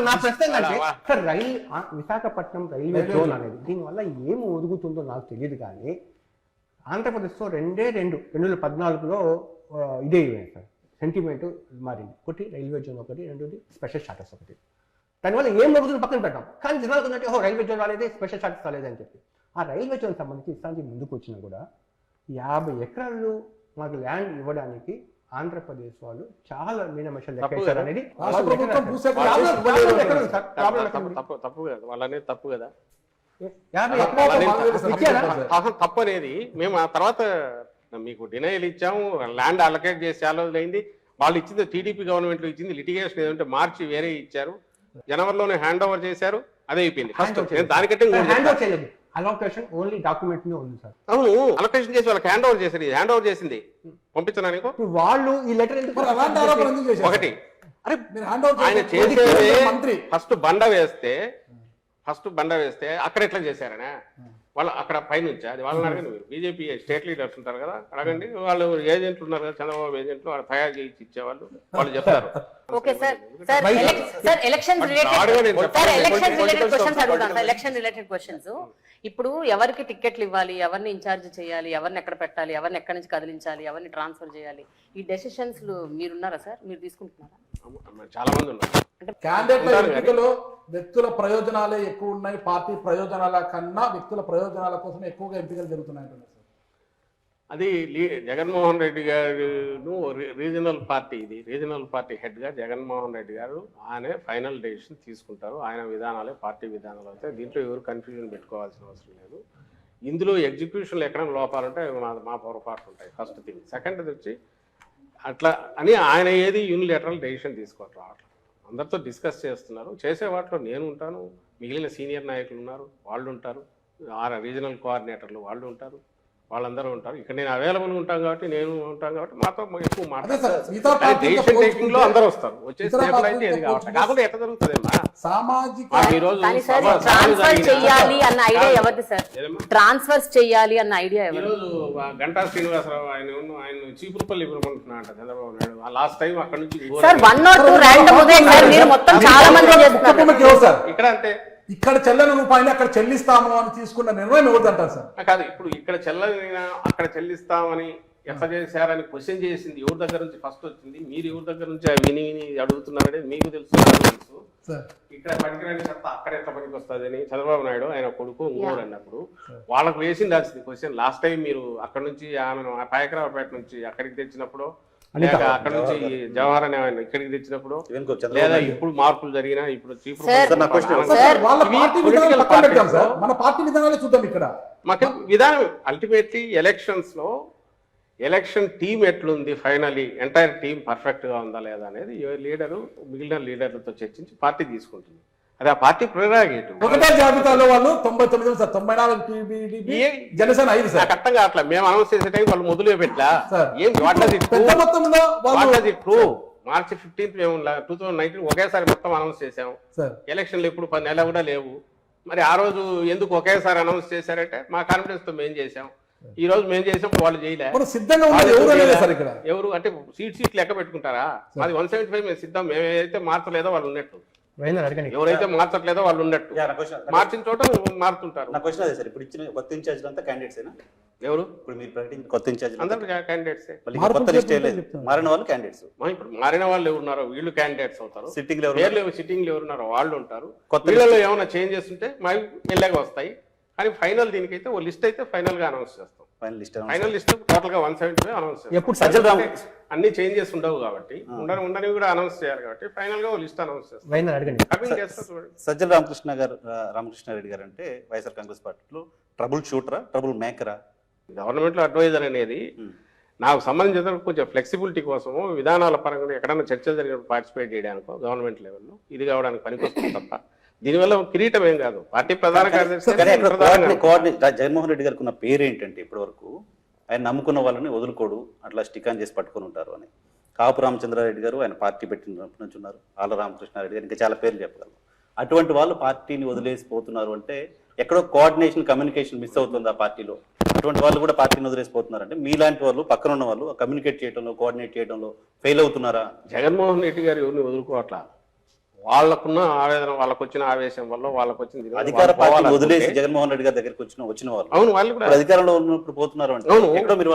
నా ప్రశ్న ఏంటంటే సార్, విశాఖపట్నం రైల్వే జోన్ అనేది దీనివల్ల ఏం ఒదుగుతుందో నాకు తెలియదు. కానీ ఆంధ్రప్రదేశ్లో 2014లో ఇదే సార్ సెంటిమెంట్ మారింది. ఒకటి రైల్వే జోన్, ఒకటి రెండోది స్పెషల్ స్టాటస్ ఒకటి. దానివల్ల ఏం జరుగుతుంది పక్కన పెట్టాం. కానీ జనాలకు ఏంటంటే రైల్వే జోన్ రాలేదు, స్పెషల్ స్టాటస్ రాలేదని చెప్పి ఆ రైల్వే జోన్ సంబంధించి ఇస్తానికి ముందుకు వచ్చినా కూడా 50 ఎకరాలు మాకు ల్యాండ్ ఇవ్వడానికి ఆంధ్రప్రదేశ్ వాళ్ళు చాలా మీనమేషాలు లెక్కేశారు అనేది తప్పు కదా, వాళ్ళనేది తప్పు కదా. తప్పు అనేది మేము ఆ తర్వాత మీకు డినైల్ ఇచ్చాము, ల్యాండ్ అలొకేట్ చేసి అయింది. వాళ్ళు ఇచ్చింది టీడీపీ గవర్నమెంట్ ఇచ్చింది, లిటిగేషన్ ఏదంటే మార్చి వేరే ఇచ్చారు, జనవరిలోనే హ్యాండ్ ఓవర్ చేశారు, అదే అయిపోయింది. ఫస్ట్ దానికంటే అలొకేషన్ ఓన్లీ డాక్యుమెంట్ ఉంది సార్. అవును, అలొకేషన్ చేసి వాళ్ళకి హ్యాండ్ ఓవర్ చేశారు. హ్యాండ్ ఓవర్ చేసింది పంపించనా నీకు? ఇప్పుడు వాళ్ళు ఈ లెటర్ ఎందుకు మరి అలాంటి ఆరోపణ ఎందుకు చేశారు? ఒకటి, అరే మీరు హ్యాండ్ అవుట్ ఆయన చేసి చేసేది మంత్రి ఫస్ట్ బండ వేస్తే అక్కడ ఎట్లా చేశారనే వాళ్ళు అక్కడ పైనుంచి అది వాళ్ళని అడగండి. మీరు బీజేపీ స్టేట్ లీడర్స్ ఉంటారు కదా, అడగండి. వాళ్ళు ఏజెంట్లు ఉన్నారు కదా, చంద్రబాబు ఏజెంట్లు, వాళ్ళు తయారు చేసి ఇచ్చేవాళ్ళు, వాళ్ళు చెప్తారు. Okay sir, sir election related questions అడుగుతాను సార్. Election related questions. ఇప్పుడు ఎవరికి టికెట్లు ఇవ్వాలి, ఎవరిని ఇన్ఛార్జ్ చేయాలి, ఎవరిని ఎక్కడ పెట్టాలి, ఎవరిని ఎక్కడి నుంచి కదిలించాలి, ఎవరిని ట్రాన్స్ఫర్ చేయాలి, ఈ డెసిషన్స్ మీరున్నారా సార్? మీరు తీసుకుంటున్నారా? చాలా మంది ఉన్నారు. క్యాండిడేట్ల ఎంపికలో వ్యక్తుల ప్రయోజనాలే ఎక్కువ ఉన్నాయి, పార్టీ ప్రయోజనాల కన్నా వ్యక్తుల ప్రయోజనాల కోసం ఎక్కువగా ఎంపికలు జరుగుతున్నాయి అంటున్నారు సార్. అది జగన్మోహన్ రెడ్డి గారు రీజనల్ పార్టీ, ఇది రీజనల్ పార్టీ హెడ్గా జగన్మోహన్ రెడ్డి గారు ఆయనే ఫైనల్ డెసిషన్ తీసుకుంటారు. ఆయన విధానాలే పార్టీ విధానాలు అవుతాయి. దీంట్లో ఎవరు కన్ఫ్యూజన్ పెట్టుకోవాల్సిన అవసరం లేదు. ఇందులో ఎగ్జిక్యూషన్లో ఎక్కడ లోపాలంటే మా పొరపాట్లు ఉంటాయి. First thing. సెకండ్ వచ్చి అట్లా అని ఆయన ఏది యూనిలేటరల్ డెసిషన్ తీసుకోవట్లేదు. అట్లా అందరితో డిస్కస్ చేస్తున్నారు. చేసే వాటిలో నేను ఉంటాను, మిగిలిన సీనియర్ నాయకులు ఉన్నారు, వాళ్ళు ఉంటారు, రీజనల్ కోఆర్డినేటర్లు వాళ్ళు ఉంటారు, వాళ్ళందరూ ఉంటారు. ఇక్కడ నేను అవైలబుల్గా ఉంటాను కాబట్టి, నేను ఉంటాను కాబట్టి మాతో ఎక్కువ మాట్లాడతారు. డెసిషన్ టేకింగ్ లో అందరూ వస్తారు. వచ్చే స్టేబుల్ అయితే ఏది కావాలి కాకుండా ఎట్లా జరుగుతుందేమా సామాజిక ఈరోజు ట్రాన్స్ఫర్ చేయాలి అన్న ఐడియా ఎవరిది సార్? ట్రాన్స్ఫర్స్ చేయాలి అన్న ఐడియా ఎవరు? ఈరోజు గంటా శ్రీనివాసరావు ఆయన చీపురుపల్లి ఇవ్వమంటున్నా అంట చంద్రబాబు నాయుడు. లాస్ట్ టైం అక్కడ నుంచి సార్ 1 or 2 ర్యాండమ్ ఉదయం సార్, మీరు మొత్తం చాలా మంది చేస్తున్నారు. ఇక్కడ అంటే ఇక్కడ చెల్లని రూపాయలు అక్కడ చెల్లిస్తాము అని తీసుకున్న నిర్ణయం ఎవరిది అంటారు సార్? కాదు, ఇప్పుడు ఇక్కడ చెల్లైనా అక్కడ చెల్లిస్తామని ఎట్లా చేశారని క్వశ్చన్ చేసింది ఎవరి దగ్గర నుంచి ఫస్ట్ వచ్చింది? మీరు ఎవరి దగ్గర నుంచి విని అడుగుతున్నారనేది మీకు తెలుసు, తెలుసు. ఇక్కడ పనికిరాని చెత్త అక్కడ ఎట్లా పనికి వస్తుంది అని చంద్రబాబు నాయుడు ఆయన కొడుకు ఇంకోడు అన్నప్పుడు వాళ్ళకు వేసింది క్వశ్చన్. లాస్ట్ టైం మీరు అక్కడ నుంచి ఆమెను పాయకరావుపేట నుంచి అక్కడికి తెచ్చినప్పుడు, లేక అక్కడ నుంచి జవహర్ అనే ఆయన ఇక్కడికి తెచ్చినప్పుడు, లేదా ఇప్పుడు మార్పులు జరిగినా ఇప్పుడు మన పార్టీ విధానాలే చూద్దాం. ఇక్కడ మాకు విధానం అల్టిమేట్లీ ఎలక్షన్స్ లో ఎలక్షన్ టీం ఎట్లుంది, ఫైనలీ ఎంటైర్ టీం పర్ఫెక్ట్ గా ఉందా లేదా అనేది లీడరు మిగిలిన లీడర్లతో చర్చించి పార్టీ తీసుకుంటుంది. అది ఆ పార్టీ ప్రెరాగేటివ్. ఒకటే జాబితాలో వాళ్ళు 99 సార్, 94 జనసేన 5 సార్. అర్థం కావట్లా. మేము అనౌన్స్ చేసే టైం వాళ్ళు మొదలు పెట్టలా. ఏం పెద్ద మొత్తంలో మార్చి 15th మేము 2019 ఒకేసారి మొత్తం అనౌన్స్ చేసాము. ఎలక్షన్లు ఎప్పుడు 10 నెలలు కూడా లేవు. మరి ఆ రోజు ఎందుకు ఒకేసారి అనౌన్స్ చేశారంటే మా కాన్ఫిడెన్స్ తో మేము చేసాం. ఈ రోజు మేము చేసాం, వాళ్ళు చేయలే. ఎవరు అంటే సీట్ లెక్క పెట్టుకుంటారా? మాది 175 మేము సిద్ధం. మేమైతే మార్చలేదో వాళ్ళు ఉన్నట్టు, ఎవరైతే మార్చట్లేదో వాళ్ళు ఉన్నట్టు, మార్చిన చోట మారుతుంటారు. నా క్వశ్చన్ అదే సార్. ఇప్పుడు ఇచ్చిన కొత్త ఇన్ఛార్జ్ అంతా క్యాండిడేట్స్ ఎవరు? ఇప్పుడు మీరు ప్రకటించిన కొత్త ఇన్ఛార్జ్ అందరూ క్యాండిడేట్స్. మారిన వాళ్ళు క్యాండిడేట్స్. ఇప్పుడు మారిన వాళ్ళు ఎవరున్నారో వీళ్ళు క్యాండిడేట్స్ అవుతారు. సిట్టింగ్ సిట్టింగ్ ఎవరున్నారో వాళ్ళు ఉంటారు. వీళ్ళలో ఏమైనా చేంజెస్ ఉంటే మాకు వెళ్ళాక వస్తాయి. కానీ ఫైనల్ దీనికైతే ఓ లిస్ట్ అయితే ఫైనల్ గా అనౌన్స్ చేస్తాం. ఫైనల్ లిస్ట్ టోటల్ గా 175 అనౌన్స్ చేస్తాం. అన్ని చేంజెస్ ఉండవు కాబట్టి, ఉండని కూడా అనౌన్స్ చేయాలి కాబట్టి ఫైనల్ గా ఓ లిస్ట్ అనౌన్స్ చేస్తాం. సజ్జల రామకృష్ణారెడ్డి గారు అంటే వైఎస్ఆర్ కాంగ్రెస్ పార్టీలో ట్రబుల్ షూటరా, ట్రబుల్ మేకరా? గవర్నమెంట్ లో అడ్వైజర్ అనేది నాకు సంబంధించిన కొంచెం ఫ్లెక్సిబిలిటీ కోసము, విధానాల పరంగా ఎక్కడైనా చర్చలు జరిగినప్పుడు పార్టిసిపేట్ చేయడానికో గవర్నమెంట్ లెవెల్లో ఇది కావడానికి పనికొస్తుంది తప్ప దీనివల్ల కిరీటం ఏం కాదు. పార్టీ ప్రధాన కార్యదర్శి జగన్మోహన్ రెడ్డి గారికి ఉన్న పేరు ఏంటంటే ఇప్పటి వరకు ఆయన నమ్ముకున్న వాళ్ళని వదులుకోడు, అట్లా స్టికాన్ చేసి పట్టుకొని ఉంటారు అని. కాపు రామచంద్రారెడ్డి గారు ఆయన పార్టీ పెట్టినప్పటి నుంచి ఉన్నారు. ఆళ్ళ రామకృష్ణారెడ్డి గారు, ఇంకా చాలా పేర్లు చెప్పగలరు. అటువంటి వాళ్ళు పార్టీని వదిలేసిపోతున్నారు అంటే ఎక్కడో కోఆర్డినేషన్, కమ్యూనికేషన్ మిస్ అవుతుంది ఆ పార్టీలో. అటువంటి వాళ్ళు కూడా పార్టీని వదిలేసిపోతున్నారు అంటే మీలాంటి వాళ్ళు, పక్కన ఉన్న వాళ్ళు కమ్యూనికేట్ చేయడంలో, కోఆర్డినేట్ చేయడంలో ఫెయిల్ అవుతున్నారా? జగన్మోహన్ రెడ్డి గారు ఎవరిని వదులుకోవట్లా. వాళ్ళకున్న ఆవేదన, వాళ్ళకు వచ్చిన ఆవేశం వల్ల, వాళ్ళకు వచ్చిన అధికార పార్టీ వదిలేసి జగన్మోహన్ రెడ్డి గారి దగ్గరికి వచ్చిన వాళ్ళు, అవును, వాళ్ళు కూడా అధికారంలో ఉన్నప్పుడు పోతున్నారు అంటే ఎక్కడో మీరు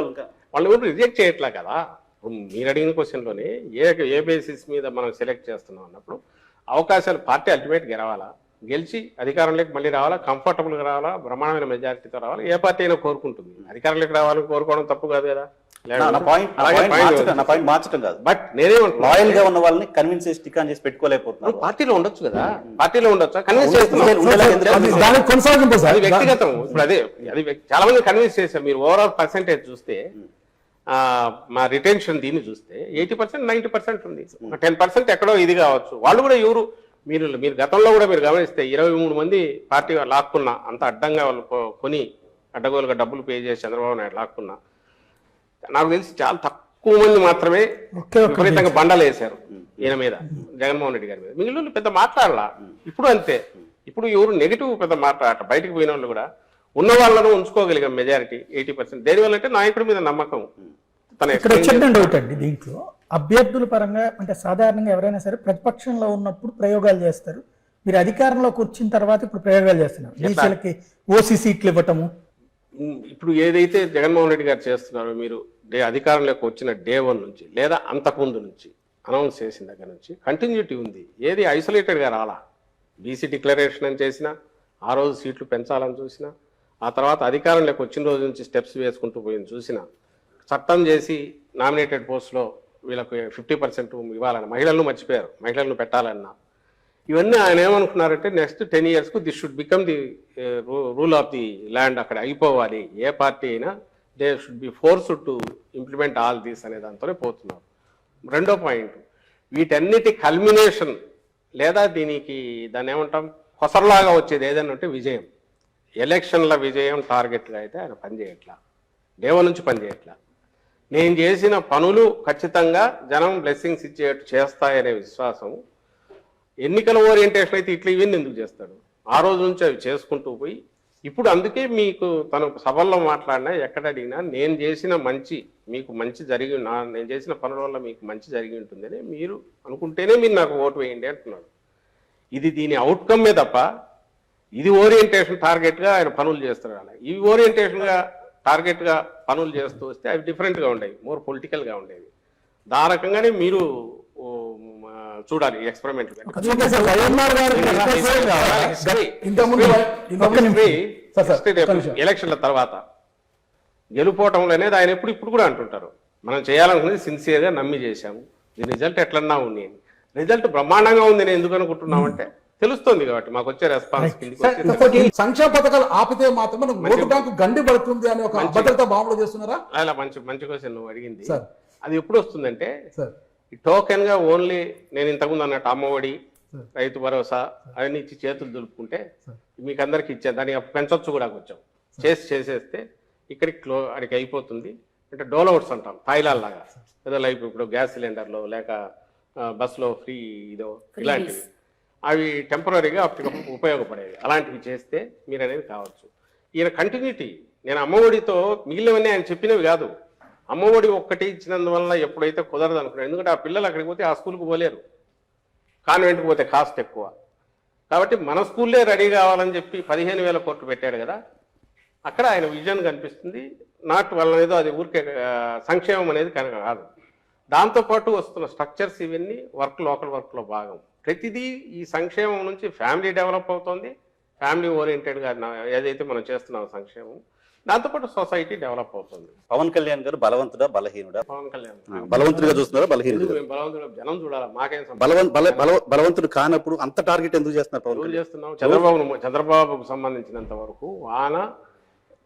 వాళ్ళు రిజెక్ట్ చేయట్లా కదా. మీరు అడిగిన క్వశ్చన్లోనే ఏ బేసిస్ మీద మనం సెలెక్ట్ చేస్తున్నాం అన్నప్పుడు అవకాశాలు పార్టీ అల్టిమేట్ గెలవాలా, గెలిచి అధికారంలోకి మళ్ళీ రావాలా, కంఫర్టబుల్గా రావాలా, బ్రహ్మాండమైన మెజారిటీతో రావాలా. ఏ పార్టీ అయినా కోరుకుంటుంది. అధికారంలోకి రావాలని కోరుకోవడం తప్పు కాదు కదా. మార్చడం కాదు, బట్ నేనేమంటున్నా, లాయల్ గా ఉన్న వాళ్ళని కన్విన్స్ చేసి టికాన్ చేసి పెట్టుకోలేకపోతున్నారు. పార్టీలో ఉండొచ్చు కదా, పార్టీలో ఉండొచ్చు, కన్విన్స్ చేస్తున్నాం. అది వ్యక్తిగతం. ఇప్పుడు అది చాలా మంది కన్విన్స్ చేశారు. మీరు ఓవరాల్ పర్సెంటేజ్ చూస్తే, మా రిటెన్షన్ దీన్ని చూస్తే 80%, 90% ఉంది. 10% ఎక్కడో ఇది కావచ్చు. వాళ్ళు కూడా ఎవరు, మీరు గతంలో కూడా మీరు గమనిస్తే 23 మంది పార్టీ లాక్కున్నా, అంత అడ్డంగా వాళ్ళు కొని అడ్డగోలుగా డబ్బులు పే చేసి చంద్రబాబు నాయుడు లాక్కున్నా, నాకు తెలిసి చాలా ఎక్కువ మంది మాత్రమే ఒకే ఒక్క విపరీతంగా బండలు వేశారు ఈయన మీద, జగన్మోహన్ రెడ్డి గారి మీద. మిగిలిన వాళ్ళు పెద్ద మాట్లాడాల. ఇప్పుడు అంతే, ఇప్పుడు ఎవరు నెగిటివ్ పెద్ద మాట్లాడట. బయటకు పోయిన వాళ్ళు కూడా ఉన్న వాళ్ళను ఉంచుకోగలిగాం మెజారిటీ 80%. దేనివల్ల అంటే నాయకుడి మీద నమ్మకం. తన ఇక్కడ చిన్న డౌట్ అండి దీంట్లో, అభ్యర్థుల పరంగా అంటే సాధారణంగా ఎవరైనా సరే ప్రతిపక్షంలో ఉన్నప్పుడు ప్రయోగాలు చేస్తారు, మీరు అధికారంలోకి వచ్చిన తర్వాత ఇప్పుడు ప్రయోగాలు చేస్తున్నారు. బీసీలకి ఓసీ సీట్లు ఇవ్వటము. ఇప్పుడు ఏదైతే జగన్మోహన్ రెడ్డి గారు చేస్తున్నారో, మీరు అధికారంలోకి వచ్చిన డే 1 నుంచి లేదా అంతకుముందు నుంచి అనౌన్స్ చేసిన దగ్గర నుంచి కంటిన్యూటీ ఉంది. ఏది ఐసోలేటెడ్గా రాలా. బీసీ డిక్లరేషన్ అని చేసినా, ఆ రోజు సీట్లు పెంచాలని చూసినా, ఆ తర్వాత అధికారంలోకి వచ్చిన రోజు నుంచి స్టెప్స్ వేసుకుంటూ పోయింది చూసినా, చట్టం చేసి నామినేటెడ్ పోస్టులో వీళ్ళకు 50% ఇవ్వాలని, మహిళలను మర్చిపోయారు, మహిళలను పెట్టాలన్నా. ఇవన్నీ ఆయన ఏమనుకున్నారంటే నెక్స్ట్ 10 yearsకు this should become the rule of the land, అక్కడ అయిపోవాలి. ఏ పార్టీ అయినా they should be forced to implement all these అనే దాంతోనే పోతున్నారు. రెండో పాయింట్, వీటన్నిటి కల్మినేషన్ లేదా దాన్ని ఏమంటాం కొసరలాగా వచ్చేది ఏదైనా ఉంటే విజయం. ఎలక్షన్ల విజయం టార్గెట్గా అయితే ఆయన పనిచేయట్లా, డే 1 నుంచి పనిచేయట్లా. నేను చేసిన పనులు ఖచ్చితంగా జనం బ్లెస్సింగ్స్ ఇచ్చేట్టు చేస్తాయనే విశ్వాసం. ఎన్నికల ఓరియంటేషన్ అయితే ఇట్లా ఇవన్నీ ఎందుకు చేస్తాడు? ఆ రోజు నుంచి అవి చేసుకుంటూ పోయి ఇప్పుడు అందుకే మీకు తను సభల్లో మాట్లాడినా ఎక్కడ అడిగినా నేను చేసిన మంచి మీకు మంచి జరిగి నేను చేసిన పనుల వల్ల మీకు మంచి జరిగి ఉంటుందని మీరు అనుకుంటేనే మీరు నాకు ఓటు వేయండి అంటున్నాడు. ఇది దీని అవుట్కమ్మే తప్ప ఇది ఓరియంటేషన్ టార్గెట్గా ఆయన పనులు చేస్తున్నాడు. ఇవి ఓరియంటేషన్గా టార్గెట్గా పనులు చేస్తూ వస్తే అవి డిఫరెంట్గా ఉండేవి, మోర్ పొలిటికల్గా ఉండేవి. దా రకంగానే మీరు చూడాలి ఎక్స్పెరిమెంట్. ఎలక్షన్ల తర్వాత గెలుపోవటం అనేది ఆయన ఇప్పుడు కూడా అంటుంటారు, మనం చేయాలనుకున్నది సిన్సియర్గా నమ్మి చేశాము, ఈ రిజల్ట్ ఎట్లన్నా ఉంది. రిజల్ట్ బ్రహ్మాండంగా ఉంది నేను ఎందుకు అనుకుంటున్నామంటే తెలుస్తుంది కాబట్టి మాకు వచ్చే రెస్పాన్స్. సంక్షేమ పథకాలు ఆపితే మాత్రం మనకు ఓటు బ్యాంకు గండి పడుతుంది అనే ఒక అభద్రత భావన చేస్తున్నారా? అలా మంచి క్వశ్చన్ నువ్వు అడిగింది. అది ఎప్పుడు వస్తుందంటే ఈ టోకెన్ గా ఓన్లీ నేను ఇంతకుముందు అన్నట్టు అమ్మఒడి, రైతు భరోసా అవన్నీ ఇచ్చి చేతులు దులుపుకుంటే మీకు అందరికి ఇచ్చాను, దాన్ని పెంచొచ్చు కూడా కొంచెం చేసేస్తే అడికి అయిపోతుంది. అంటే డోలౌట్స్ అంటాం, తాయిలాల్ లాగా ఏదో లైక్ ఇప్పుడు గ్యాస్ సిలిండర్లో లేక బస్సులో ఫ్రీ ఇదో ఇలాంటివి, అవి టెంపరీగా అప్పటికప్పుడు ఉపయోగపడేవి. అలాంటివి చేస్తే మీరు అనేది కావచ్చు. ఈయన కంటిన్యూటీ, నేను అమ్మఒడితో మిగిలినవన్నీ ఆయన చెప్పినవి కాదు, అమ్మఒడి ఒక్కటి ఇచ్చినందువల్ల ఎప్పుడైతే కుదరదు అనుకున్నాను. ఎందుకంటే ఆ పిల్లలు అక్కడికి పోతే ఆ స్కూల్కి పోలేరు, కాన్వెంట్కి పోతే కాస్ట్ ఎక్కువ. కాబట్టి మన స్కూల్లే రెడీ కావాలని చెప్పి 15,000 కోట్లు పెట్టాడు కదా, అక్కడ ఆయన విజన్ కనిపిస్తుంది. నాట్ వల్ల ఏదో అది ఊరికే సంక్షేమం అనేది కనుక కాదు. దాంతోపాటు వస్తున్న స్ట్రక్చర్స్ ఇవన్నీ లోకల్ వర్క్లో భాగం. ప్రతిదీ ఈ సంక్షేమం నుంచి ఫ్యామిలీ డెవలప్ అవుతుంది, ఫ్యామిలీ ఓరియంటెడ్గా ఏదైతే మనం చేస్తున్నాం సంక్షేమం, దాంతోపాటు సొసైటీ డెవలప్ అవుతుంది. పవన్ కళ్యాణ్ గారు బలవంతుడా బలహీనుడా? పవన్ కళ్యాణ్ బలవంతుడిగా చూస్తున్నారా బలహీనుడు? బలవంతుడు జనం చూడాలా, మాకేం బలవంతుడు కానప్పుడు అంత టార్గెట్ ఎందుకు చేస్తున్నారు? పవన్ చేస్తున్నాం చంద్రబాబుకు సంబంధించినంత వరకు ఆయన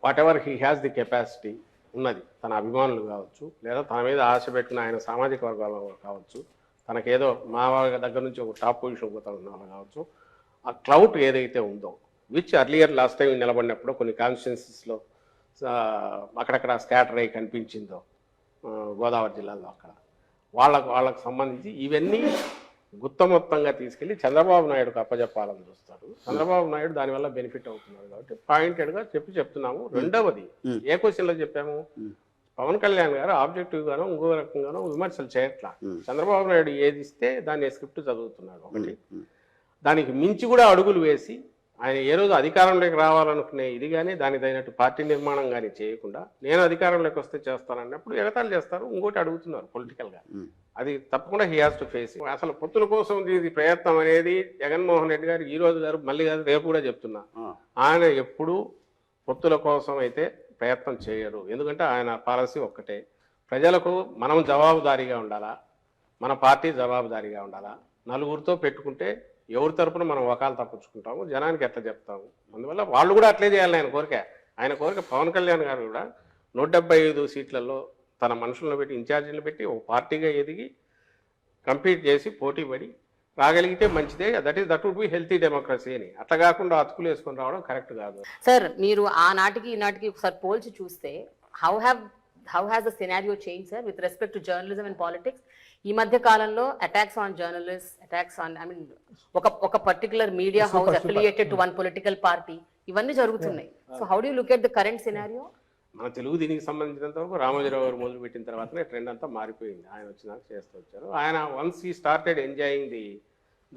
what ever he has the capacity ఉన్నది, తన అభిమానులు కావచ్చు లేదా తన మీద ఆశ పెట్టిన ఆయన సామాజిక వర్గాల కావచ్చు, తనకేదో మా దగ్గర నుంచి ఒక టాప్ పొజిషన్ పోతున్న వాళ్ళు కావచ్చు, ఆ క్లౌట్ ఏదైతే ఉందో విచ్ అర్లియర్ లాస్ట్ టైం నిలబడినప్పుడు కొన్ని కాన్స్టిట్యున్సీస్లో అక్కడక్కడ స్కాటర్ అయి కనిపించిందో గోదావరి జిల్లాలో, అక్కడ వాళ్ళకు సంబంధించి ఇవన్నీ గుత్తమొత్తంగా తీసుకెళ్లి చంద్రబాబు నాయుడుకు అప్పచెప్పాలని చూస్తాడు. చంద్రబాబు నాయుడు దానివల్ల బెనిఫిట్ అవుతున్నారు కాబట్టి పాయింటెడ్గా చెప్తున్నాము. రెండవది ఏ క్వశ్చన్లో చెప్పాము, పవన్ కళ్యాణ్ గారు ఆబ్జెక్టివ్ గానో ఇంకో రకంగానో విమర్శలు చేయట్లా. చంద్రబాబు నాయుడు ఏది ఇస్తే దాన్ని స్క్రిప్ట్ చదువుతున్నాడు ఒకటి, దానికి మించి కూడా అడుగులు వేసి ఆయన ఏ రోజు అధికారంలోకి రావాలనుకునే ఇది కానీ దాని తగినట్టు పార్టీ నిర్మాణం కానీ చేయకుండా నేను అధికారంలోకి వస్తే చేస్తానన్నప్పుడు ఎగతాళి చేస్తారు, ఇంకోటి అడుగుతున్నారు పొలిటికల్గా. అది తప్పకుండా హీ హాస్ టు ఫేస్. అసలు పొత్తుల కోసం ఇది ప్రయత్నం అనేది జగన్మోహన్ రెడ్డి గారు ఈ రోజు గారు మళ్ళీ గారు రేపు కూడా చెప్తున్నా, ఆయన ఎప్పుడు పొత్తుల కోసం అయితే ప్రయత్నం చేయరు. ఎందుకంటే ఆయన పాలసీ ఒక్కటే, ప్రజలకు మనం జవాబుదారీగా ఉండాలా, మన పార్టీ జవాబుదారీగా ఉండాలా. నలుగురితో పెట్టుకుంటే ఎవరి తరపున మనం వకాలు తప్పించుకుంటాము, జనానికి ఎట్లా చెప్తాము. అందువల్ల వాళ్ళు కూడా అట్లే చేయాలి ఆయన కోరిక. పవన్ కళ్యాణ్ గారు కూడా 175 సీట్లలో తన మనుషులను పెట్టి ఇన్ఛార్జీలు పెట్టి ఒక పార్టీగా ఎదిగి కంపీట్ చేసి పోటీ పడి రాగలిగితే మంచిదే. That would be healthy democracy అని. అట్లా కాకుండా అతుకులు వేసుకొని రావడం కరెక్ట్ కాదు. సార్ మీరు ఆ నాటికి ఈ నాటికి ఒకసారి పోల్చి చూస్తే how have how has the scenario change sir with respect to journalism and politics? ఈ మధ్య కాలంలో attacks on journalist, attacks on ఒక particular media house affiliated to one political party, ఇవన్నీ జరుగుతున్నాయి. So how do you look at the current scenario? మన తెలుగు దీనికి సంబంధించినంత వరకు రామోజీరావు గారు మొదలుపెట్టిన తర్వాతనే ట్రెండ్ అంతా మారిపోయింది. ఆయన వచ్చినాక చేస్తూ వచ్చారు. ఆయన వన్స్ ఈ స్టార్టెడ్ ఎంజాయింగ్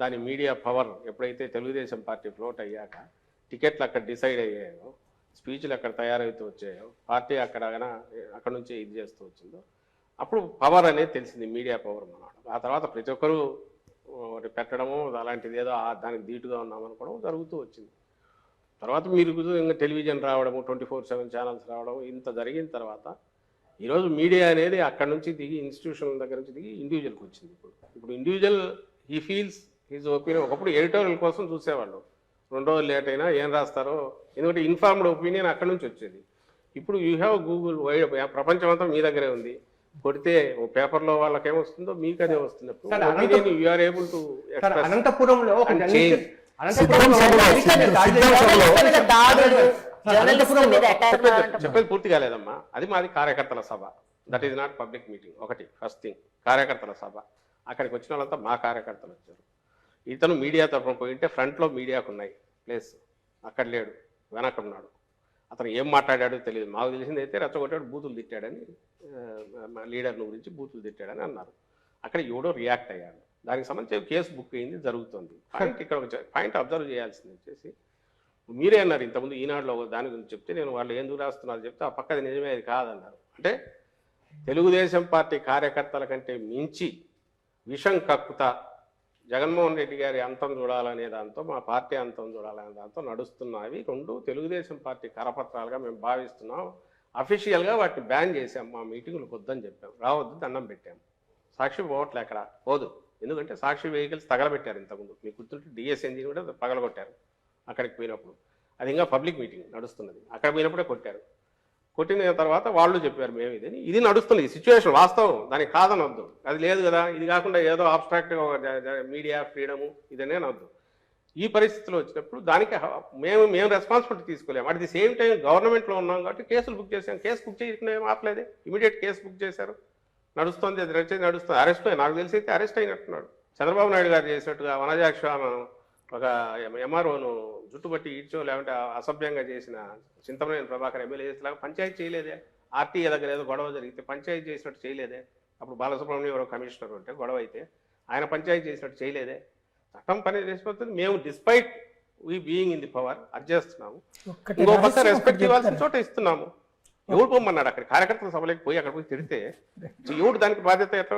దాని మీడియా పవర్, ఎప్పుడైతే తెలుగుదేశం పార్టీ ఫ్లోట్ అయ్యాక టికెట్లు అక్కడ డిసైడ్ అయ్యాయో, స్పీచ్లు అక్కడ తయారవుతూ వచ్చాయో, పార్టీ అక్కడ నుంచి ఇది చేస్తూ వచ్చిందో, అప్పుడు పవర్ అనేది తెలిసింది, మీడియా పవర్ అన్నమాట. ఆ తర్వాత ప్రతి ఒక్కరూ పెట్టడము అలాంటిది ఏదో దానికి ధీటుగా ఉన్నామనుకోవడం జరుగుతూ వచ్చింది. తర్వాత మీరు ఇంకా టెలివిజన్ రావడము, 24/7 ఛానల్స్ రావడం, ఇంత జరిగిన తర్వాత ఈరోజు మీడియా అనేది అక్కడ నుంచి దిగి ఇన్స్టిట్యూషన్ దగ్గర నుంచి దిగి ఇండివిజువల్కి వచ్చింది. ఇప్పుడు individual he feels his opinion. ఒకప్పుడు ఎడిటోరియల్ కోసం చూసేవాళ్ళు, 2 రోజులు లేట్ అయినా ఏం రాస్తారో, ఎందుకంటే ఇన్ఫార్మ్డ్ ఒపీనియన్ అక్కడ నుంచి వచ్చేది. ఇప్పుడు యూ హ్యావ్ గూగుల్, వైడ్ ప్రపంచం అంతా మీ దగ్గరే ఉంది. కొడితే ఓ పేపర్లో వాళ్ళకి ఏమొస్తుందో మీకు అదే వస్తుంది. యూ ఆర్ ఏబుల్ టు అనంతపురంలో చెప్పేది పూర్తి కాలేదమ్మా. అది మాది కార్యకర్తల సభ. That is not public meeting. ఒకటి ఫస్ట్ థింగ్, కార్యకర్తల సభ. అక్కడికి వచ్చిన వాళ్ళంతా మా కార్యకర్తలు వచ్చారు. ఇతను మీడియా తరఫున పోయింటే ఫ్రంట్లో మీడియాకు ఉన్నాయి ప్లేస్, అక్కడ లేడు, వెనక్కున్నాడు. అతను ఏం మాట్లాడాడో తెలియదు. మాకు తెలిసింది అయితే రెచ్చగొట్టాడు, బూతులు తిట్టాడని, లీడర్ని గురించి బూతులు తిట్టాడని అన్నారు. అక్కడ ఎవడో రియాక్ట్ అయ్యాడు. దానికి సంబంధించి కేసు బుక్ అయింది, జరుగుతుంది. ఇక్కడ ఒక పాయింట్ అబ్జర్వ్ చేయాల్సింది వచ్చేసి, మీరే అన్నారు ఇంతకుముందు ఈనాడులో దాని గురించి చెప్తే, నేను వాళ్ళు ఎందుకు రాస్తున్నారు చెప్తే ఆ పక్కది నిజమే, అది కాదన్నారు. అంటే తెలుగుదేశం పార్టీ కార్యకర్తల కంటే మించి విషం కక్కుతా జగన్మోహన్ రెడ్డి గారి అంతం చూడాలనే దాంతో, మా పార్టీ అంతం చూడాలనే దాంతో నడుస్తున్నవి 2 తెలుగుదేశం పార్టీ కరపత్రాలుగా మేము భావిస్తున్నాం. అఫీషియల్గా వాటిని బ్యాన్ చేసాం. మా మీటింగులకు వద్దని చెప్పాం, రావద్దు, దండం పెట్టాం. సాక్షి పోవట్లే అక్కడ, పోదు. ఎందుకంటే సాక్షి వెహికల్స్ తగలబెట్టారు ఇంతకుముందు, మీకు గుర్తుంటే డిఎస్ ఎంజిన్ కూడా పగలగొట్టారు అక్కడికి పోయినప్పుడు. అది ఇంకా పబ్లిక్ మీటింగ్ నడుస్తున్నది, అక్కడ పోయినప్పుడే కొట్టారు. కొట్టిన తర్వాత వాళ్ళు చెప్పారు మేము ఇది నడుస్తుంది, ఈ సిచ్యువేషన్ వాస్తవం, దానికి కాదనొద్దు. అది లేదు కదా, ఇది కాకుండా ఏదో ఆబ్స్ట్రాక్ట్గా మీడియా ఫ్రీడము ఇదనే అనొద్దు. ఈ పరిస్థితిలో వచ్చినప్పుడు దానికి మేము రెస్పాన్సిబిలిటీ తీసుకోలేము. అట్ ది సేమ్ టైం గవర్నమెంట్లో ఉన్నాం కాబట్టి కేసులు బుక్ చేసాం. కేసు బుక్ చేయకుండా ఏం ఆపలేదే, ఇమీడియట్ కేసు బుక్ చేశారు, నడుస్తుంది. అది నడుస్తుంది. అరెస్ట్ నాకు తెలిసి అయితే అరెస్ట్ అయినట్టున్నాడు. చంద్రబాబు నాయుడు గారు చేసినట్టుగా వనజాక్ష ఒక ఎంఆర్ఓను జుట్టుబట్టి ఈడ్చో, లేకుంటే అసభ్యంగా చేసిన చింతమనేని ప్రభాకర్ ఎమ్మెల్యే చేసేలాగా పంచాయతీ చేయలేదే. ఆర్టీఏ దగ్గర ఏదో గొడవ జరిగితే పంచాయతీ చేసినట్టు చేయలేదే. అప్పుడు బాలసుబ్రహ్మణ్యం ఎవరో కమిషనర్ ఉంటే గొడవ అయితే ఆయన పంచాయతీ చేసినట్టు చేయలేదే. చట్టం పని చేసిపోతుంది. మేము despite we being in the power అది చేస్తున్నాము. ఇంకో పక్క రెస్పెక్ట్ ఇవ్వాల్సిన చోట ఇస్తున్నాము. ఎవడు పొమ్మన్నాడు అక్కడ? కార్యకర్తల సభలోకి పోయి అక్కడ పోయి తిడితే ఎవడు దానికి బాధ్యత ఎట్లా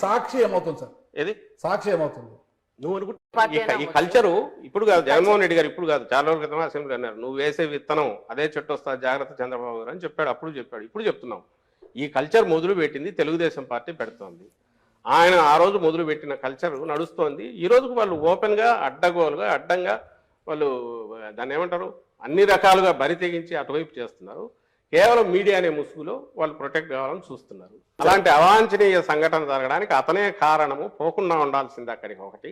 సాక్షి ఏమవుతుంది సార్? ఏది సాక్షి ఏమవుతుంది? నువ్వు అనుకుంటా ఈ కల్చరు ఇప్పుడు కాదు, జగన్మోహన్ రెడ్డి గారు ఇప్పుడు కాదు, చాలా రోజుల క్రితం అసెంబ్లీ అన్నారు, నువ్వు వేసే విత్తనం అదే చెట్టు వస్తా, జాగ్రత్త చంద్రబాబు గారు అని చెప్పాడు. అప్పుడు చెప్పాడు, ఇప్పుడు చెప్తున్నాం. ఈ కల్చర్ మొదలు పెట్టింది తెలుగుదేశం పార్టీ పెడుతోంది. ఆయన ఆ రోజు మొదలు పెట్టిన కల్చర్ నడుస్తోంది. ఈ రోజుకు వాళ్ళు ఓపెన్గా అడ్డగోలుగా అడ్డంగా వాళ్ళు దాన్ని ఏమంటారు, అన్ని రకాలుగా బరి తెగించి అటువైపు చేస్తున్నారు. కేవలం మీడియా అనే ముసుగులో వాళ్ళు ప్రొటెక్ట్ కావాలని చూస్తున్నారు. అలాంటి అవాంఛనీయ సంఘటన జరగడానికి అతనే కారణము, పోకుండా ఉండాల్సింది అక్కడికి. ఒకటి,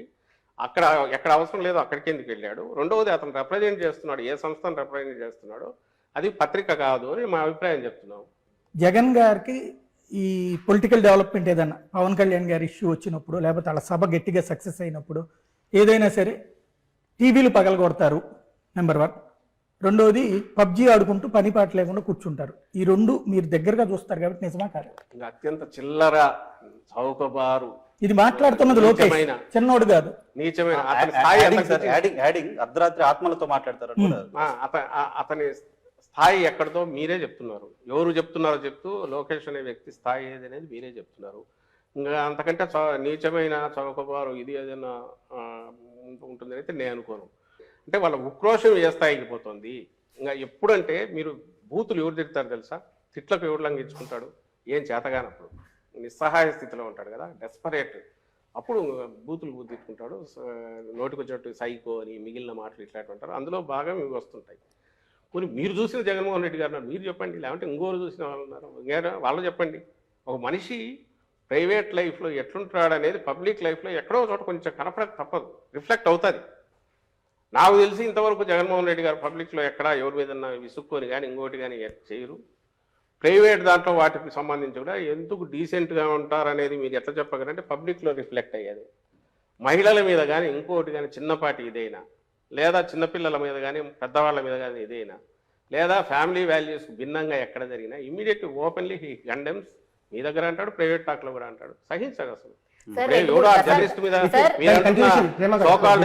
అక్కడ ఎక్కడ అవసరం లేదో అక్కడికి ఎందుకు వెళ్ళాడు. రెండవది, అతను రిప్రజెంట్ చేస్తున్నాడు, ఏ సంస్థను రిప్రజెంట్ చేస్తున్నాడో అది పత్రిక కాదు అని మా అభిప్రాయం చెప్తున్నాం. జగన్ గారికి ఈ పొలిటికల్ డెవలప్మెంట్ ఏదన్నా, పవన్ కళ్యాణ్ గారి ఇష్యూ వచ్చినప్పుడు, లేకపోతే వాళ్ళ సభ గట్టిగా సక్సెస్ అయినప్పుడు ఏదైనా సరే టీవీలు పగలగొడతారు నెంబర్ 1. రెండోది, పబ్జీ ఆడుకుంటూ పని పాట లేకుండా కూర్చుంటారు. ఈ 2 మీరు దగ్గరగా చూస్తారు కాబట్టి నిజమా కాదు? అత్యంత చిల్లర చౌకబారు ఇది మాట్లాడుతున్నది లోకేష్, చిన్నోడు కాదు, నీచమైన అర్ధరాత్రి ఆత్మలతో మాట్లాడతారు. అతని స్థాయి ఎక్కడితో మీరే చెప్తున్నారు. ఎవరు చెప్తున్నారో చెప్తూ లోకేష్ అనే వ్యక్తి స్థాయి ఏది అనేది మీరే చెప్తున్నారు. ఇంకా అంతకంటే నీచమైన చౌకబారు ఇది ఏదైనా ఉంటుందని అయితే నేను అనుకోను. అంటే వాళ్ళ ఉక్రోషం ఏ స్థాయికి పోతుంది. ఇంకా ఎప్పుడంటే మీరు బూతులు ఎవరు తిడతారు తెలుసా? తిట్లకు ఎవరు లంఘించుకుంటాడు? ఏం చేతగానప్పుడు నిస్సహాయ స్థితిలో ఉంటాడు కదా, డెస్పరేట్, అప్పుడు బూతులు తిట్టుకుంటాడు. నోటికి వచ్చినట్టు సైకో అని మిగిలిన మాటలు ఇట్లాంటి ఉంటారు. అందులో బాగా ఇవి వస్తుంటాయి. కొన్ని మీరు చూసిన జగన్మోహన్ రెడ్డి గారు మీరు చెప్పండి, లేకుంటే ఇంకోరు చూసిన వాళ్ళు ఉన్నారు, వాళ్ళు చెప్పండి. ఒక మనిషి ప్రైవేట్ లైఫ్లో ఎట్లుంటాడు అనేది పబ్లిక్ లైఫ్లో ఎక్కడో చోట కొంచెం కనపడక తప్పదు, రిఫ్లెక్ట్ అవుతుంది. నాకు తెలిసి ఇంతవరకు జగన్మోహన్ రెడ్డి గారు పబ్లిక్లో ఎక్కడా ఎవరి మీద విసుక్కొని కానీ ఇంకోటి కానీ చేయరు. ప్రైవేట్ దాంట్లో వాటికి సంబంధించి కూడా ఎందుకు డీసెంట్గా ఉంటారనేది మీరు ఎట్లా చెప్పగలంటే పబ్లిక్లో రిఫ్లెక్ట్ అయ్యేది. మహిళల మీద కానీ ఇంకోటి కానీ చిన్నపాటి ఇదైనా, లేదా చిన్నపిల్లల మీద కానీ పెద్దవాళ్ళ మీద కానీ ఇదైనా, లేదా ఫ్యామిలీ వాల్యూస్ భిన్నంగా ఎక్కడ జరిగినా ఇమీడియట్ ఓపెన్లీ హీ కండెమ్స్. మీ దగ్గర అంటాడు, ప్రైవేట్ టాక్లో కూడా అంటాడు. సహించదు అసలు. జర్నలిస్ట్ మీద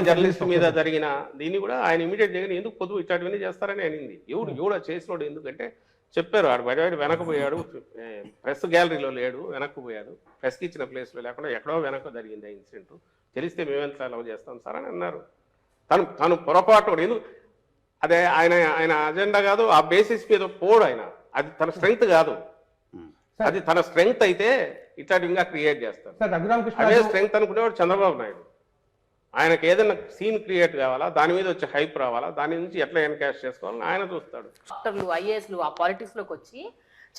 జర్నలిస్ట్ మీద జరిగిన దీన్ని కూడా ఆయన ఇమీడియట్ జరిగిన ఎందుకు పొదుపు ఇట్లాంటివన్నీ చేస్తారని అనింది. ఎవడు చేసినోడు ఎందుకంటే చెప్పారు, ఆడు బయట వెనకపోయాడు, ప్రెస్ గ్యాలరీలో లేడు, వెనక్కిపోయాడు, ప్రెస్కి ఇచ్చిన ప్లేస్లో లేకుండా ఎక్కడో వెనక జరిగింది ఆ ఇన్సిడెంట్. తెలిస్తే మేమెంత అలవ్ చేస్తాం సార్ అని అన్నారు. తను పొరపాటు ఎందుకు అదే ఆయన అజెండా కాదు, ఆ బేసిస్ మీద పోడు ఆయన. అది తన స్ట్రెంగ్త్ కాదు. అది తన స్ట్రెంగ్త్ అయితే ఇట్లాంటి ఇంకా క్రియేట్ చేస్తారు. అదే స్ట్రెంగ్త్ అనుకునేవాడు చంద్రబాబు నాయుడు. ఆయనకు ఏదైనా సీన్ క్రియేట్ కావాలా, దాని మీద వచ్చి హైప్ రావాలా, దాని నుంచి ఎట్లా ఎన్కాష్ చేసుకోవాలని ఆయన చూస్తాడు. డాక్టర్లు ఐఏఎస్లు ఆ పాలిటిక్స్ లోకి వచ్చి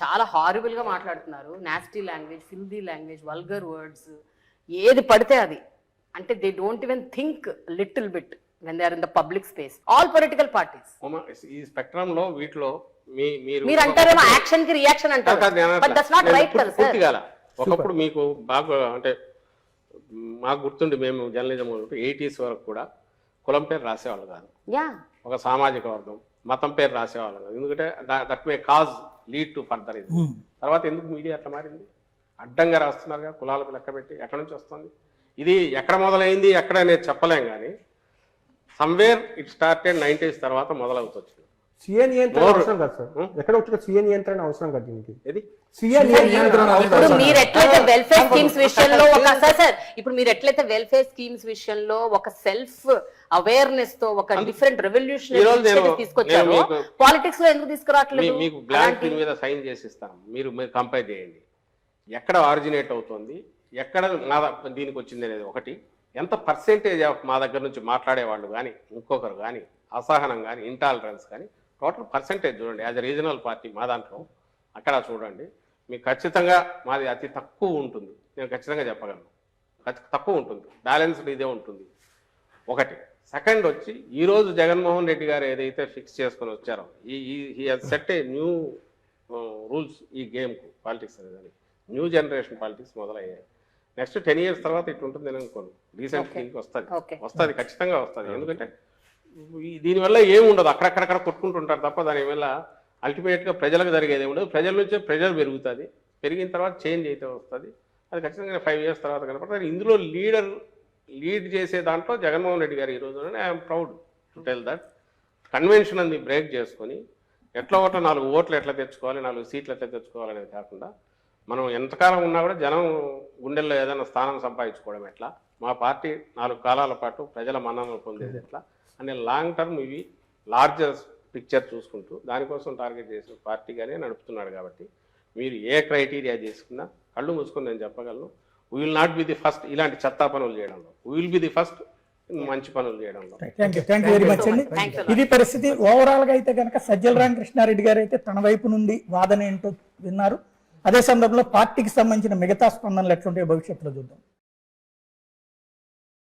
చాలా హారిబుల్ గా మాట్లాడుతున్నారు. Nasty language, filthy language, vulgar words, ఏది పడితే అది. అంటే they don't even think little bit when they are in the public space. All political parties. ఈ స్పెక్ట్రమ్ లో వీటిలో మీరు అంటారేమో యాక్షన్ కి రియాక్షన్ అంటారు, బట్ దట్స్ నాట్ రైట్ కదా సార్. ఒకప్పుడు మీకు బాగా అంటే మాకు గుర్తుండి మేము జర్నలిజం 80s వరకు కూడా కులం పేరు రాసేవాళ్ళు కాదు, ఒక సామాజిక వర్గం మతం పేరు రాసేవాళ్ళు కాదు. ఎందుకంటే that may cause lead to further. ఇది తర్వాత ఎందుకు మీడియా అట్లా మారింది? అడ్డంగా రాస్తున్నారుగా, కులాలకు లెక్క పెట్టి. ఎక్కడి నుంచి వస్తుంది ఇది? ఎక్కడ మొదలైంది ఎక్కడ అనేది చెప్పలేం, కానీ సమ్వేర్ ఇట్ స్టార్టెడ్ 90s తర్వాత మొదలవుతుంది. సీఏ నియంత్రణ అవసరం కదా సార్, ఎక్కడ వచ్చిన సీఏ నియంత్రణ అవసరం కదా దీనికి. ఇది ఇప్పుడు మీరు ఎట్లయితే వెల్ఫేర్ స్కీమ్స్ విషయంలో ఇప్పుడు మీరు ఎట్లయితే వెల్ఫేర్ స్కీమ్స్ విషయంలో ఒక సెల్ఫ్ అవేర్నెస్ తో ఒక డిఫరెంట్ రెవల్యూషన్ తీసుకొచ్చారు, పాలిటిక్స్ లో ఎందుకు తీసుకురావట్లేదు? మీకు బ్లాంక్ దీని మీద సైన్ చేసి ఇస్తాను, మీరు కంపేర్ చేయండి. ఎక్కడ ఆరిజినేట్ అవుతుంది, ఎక్కడ దీనికి వచ్చింది అనేది ఒకటి. ఎంత పర్సెంటేజ్ ఆఫ్ మా దగ్గర నుంచి మాట్లాడేవాళ్ళు కానీ ఇంకొకరు కానీ అసహనం కానీ ఇంటాలరెన్స్ కానీ టోటల్ పర్సెంటేజ్ చూడండి. యాజ్ ఎ రీజనల్ పార్టీ మా దాంట్లో అక్కడ చూడండి, మీకు ఖచ్చితంగా మాది అతి తక్కువ ఉంటుంది. నేను ఖచ్చితంగా చెప్పగలను, తక్కువ ఉంటుంది. బ్యాలెన్స్డ్ ఇదే ఉంటుంది ఒకటి. సెకండ్ వచ్చి ఈరోజు జగన్మోహన్ రెడ్డి గారు ఏదైతే ఫిక్స్ చేసుకొని వచ్చారో, ఈ సెట్ ఏ న్యూ రూల్స్ ఈ గేమ్కు, పాలిటిక్స్ అనేది న్యూ జనరేషన్ పాలిటిక్స్ మొదలయ్యాయి. నెక్స్ట్ 10 years తర్వాత ఇట్లా ఉంటుంది అని అనుకోను. రీసెంట్ థింక్ వస్తుంది, ఖచ్చితంగా వస్తుంది. ఎందుకంటే దీనివల్ల ఏమి ఉండదు, అక్కడక్కడక్కడ కొట్టుకుంటుంటారు తప్ప దానివల్ల అల్టిమేట్గా ప్రజలకు జరిగేది ఏమి ఉండదు. ప్రజల నుంచే ప్రెజర్ పెరుగుతుంది, పెరిగిన తర్వాత చేంజ్ అయితే వస్తుంది. అది ఖచ్చితంగా 5 years తర్వాత కనపడుతుంది. ఇందులో లీడ్ చేసే దాంట్లో జగన్మోహన్ రెడ్డి గారు ఈరోజు I'm proud to tell that convention అని బ్రేక్ చేసుకొని ఎట్లా ఒకటో 4 ఓట్లు ఎట్లా తెచ్చుకోవాలి, 4 సీట్లు ఎట్లా తెచ్చుకోవాలనేది కాకుండా మనం ఎంతకాలం ఉన్నా కూడా జనం గుండెల్లో ఏదైనా స్థానం సంపాదించుకోవడం ఎట్లా, మా పార్టీ 4 కాలాల పాటు ప్రజల మన్ననలు పొందేది ఎట్లా అనే లాంగ్ టర్మ్ ఇవి లార్జర్ పిక్చర్ చూసుకుంటూ దానికోసం టార్గెట్ చేసిన పార్టీగానే నడుపుతున్నాడు. కాబట్టి మీరు ఏ క్రైటీరియా చేసుకున్నా కళ్ళు మూసుకొని నేను చెప్పగలను, we will not be the first ఇలాంటి చెత్తా పనులు చేయడంలో, we will be the first మంచి పనులు చేయడంలో. థ్యాంక్ యూ వెరీ మచ్ అండి. ఇది పరిస్థితి. ఓవరాల్ గా అయితే కనుక సజ్జల రామకృష్ణారెడ్డి గారు అయితే తన వైపు నుండి వాదన ఏంటో విన్నారు. అదే సందర్భంలో పార్టీకి సంబంధించిన మిగతా స్పందనలు ఎట్లుంటాయో భవిష్యత్తులో చూద్దాం.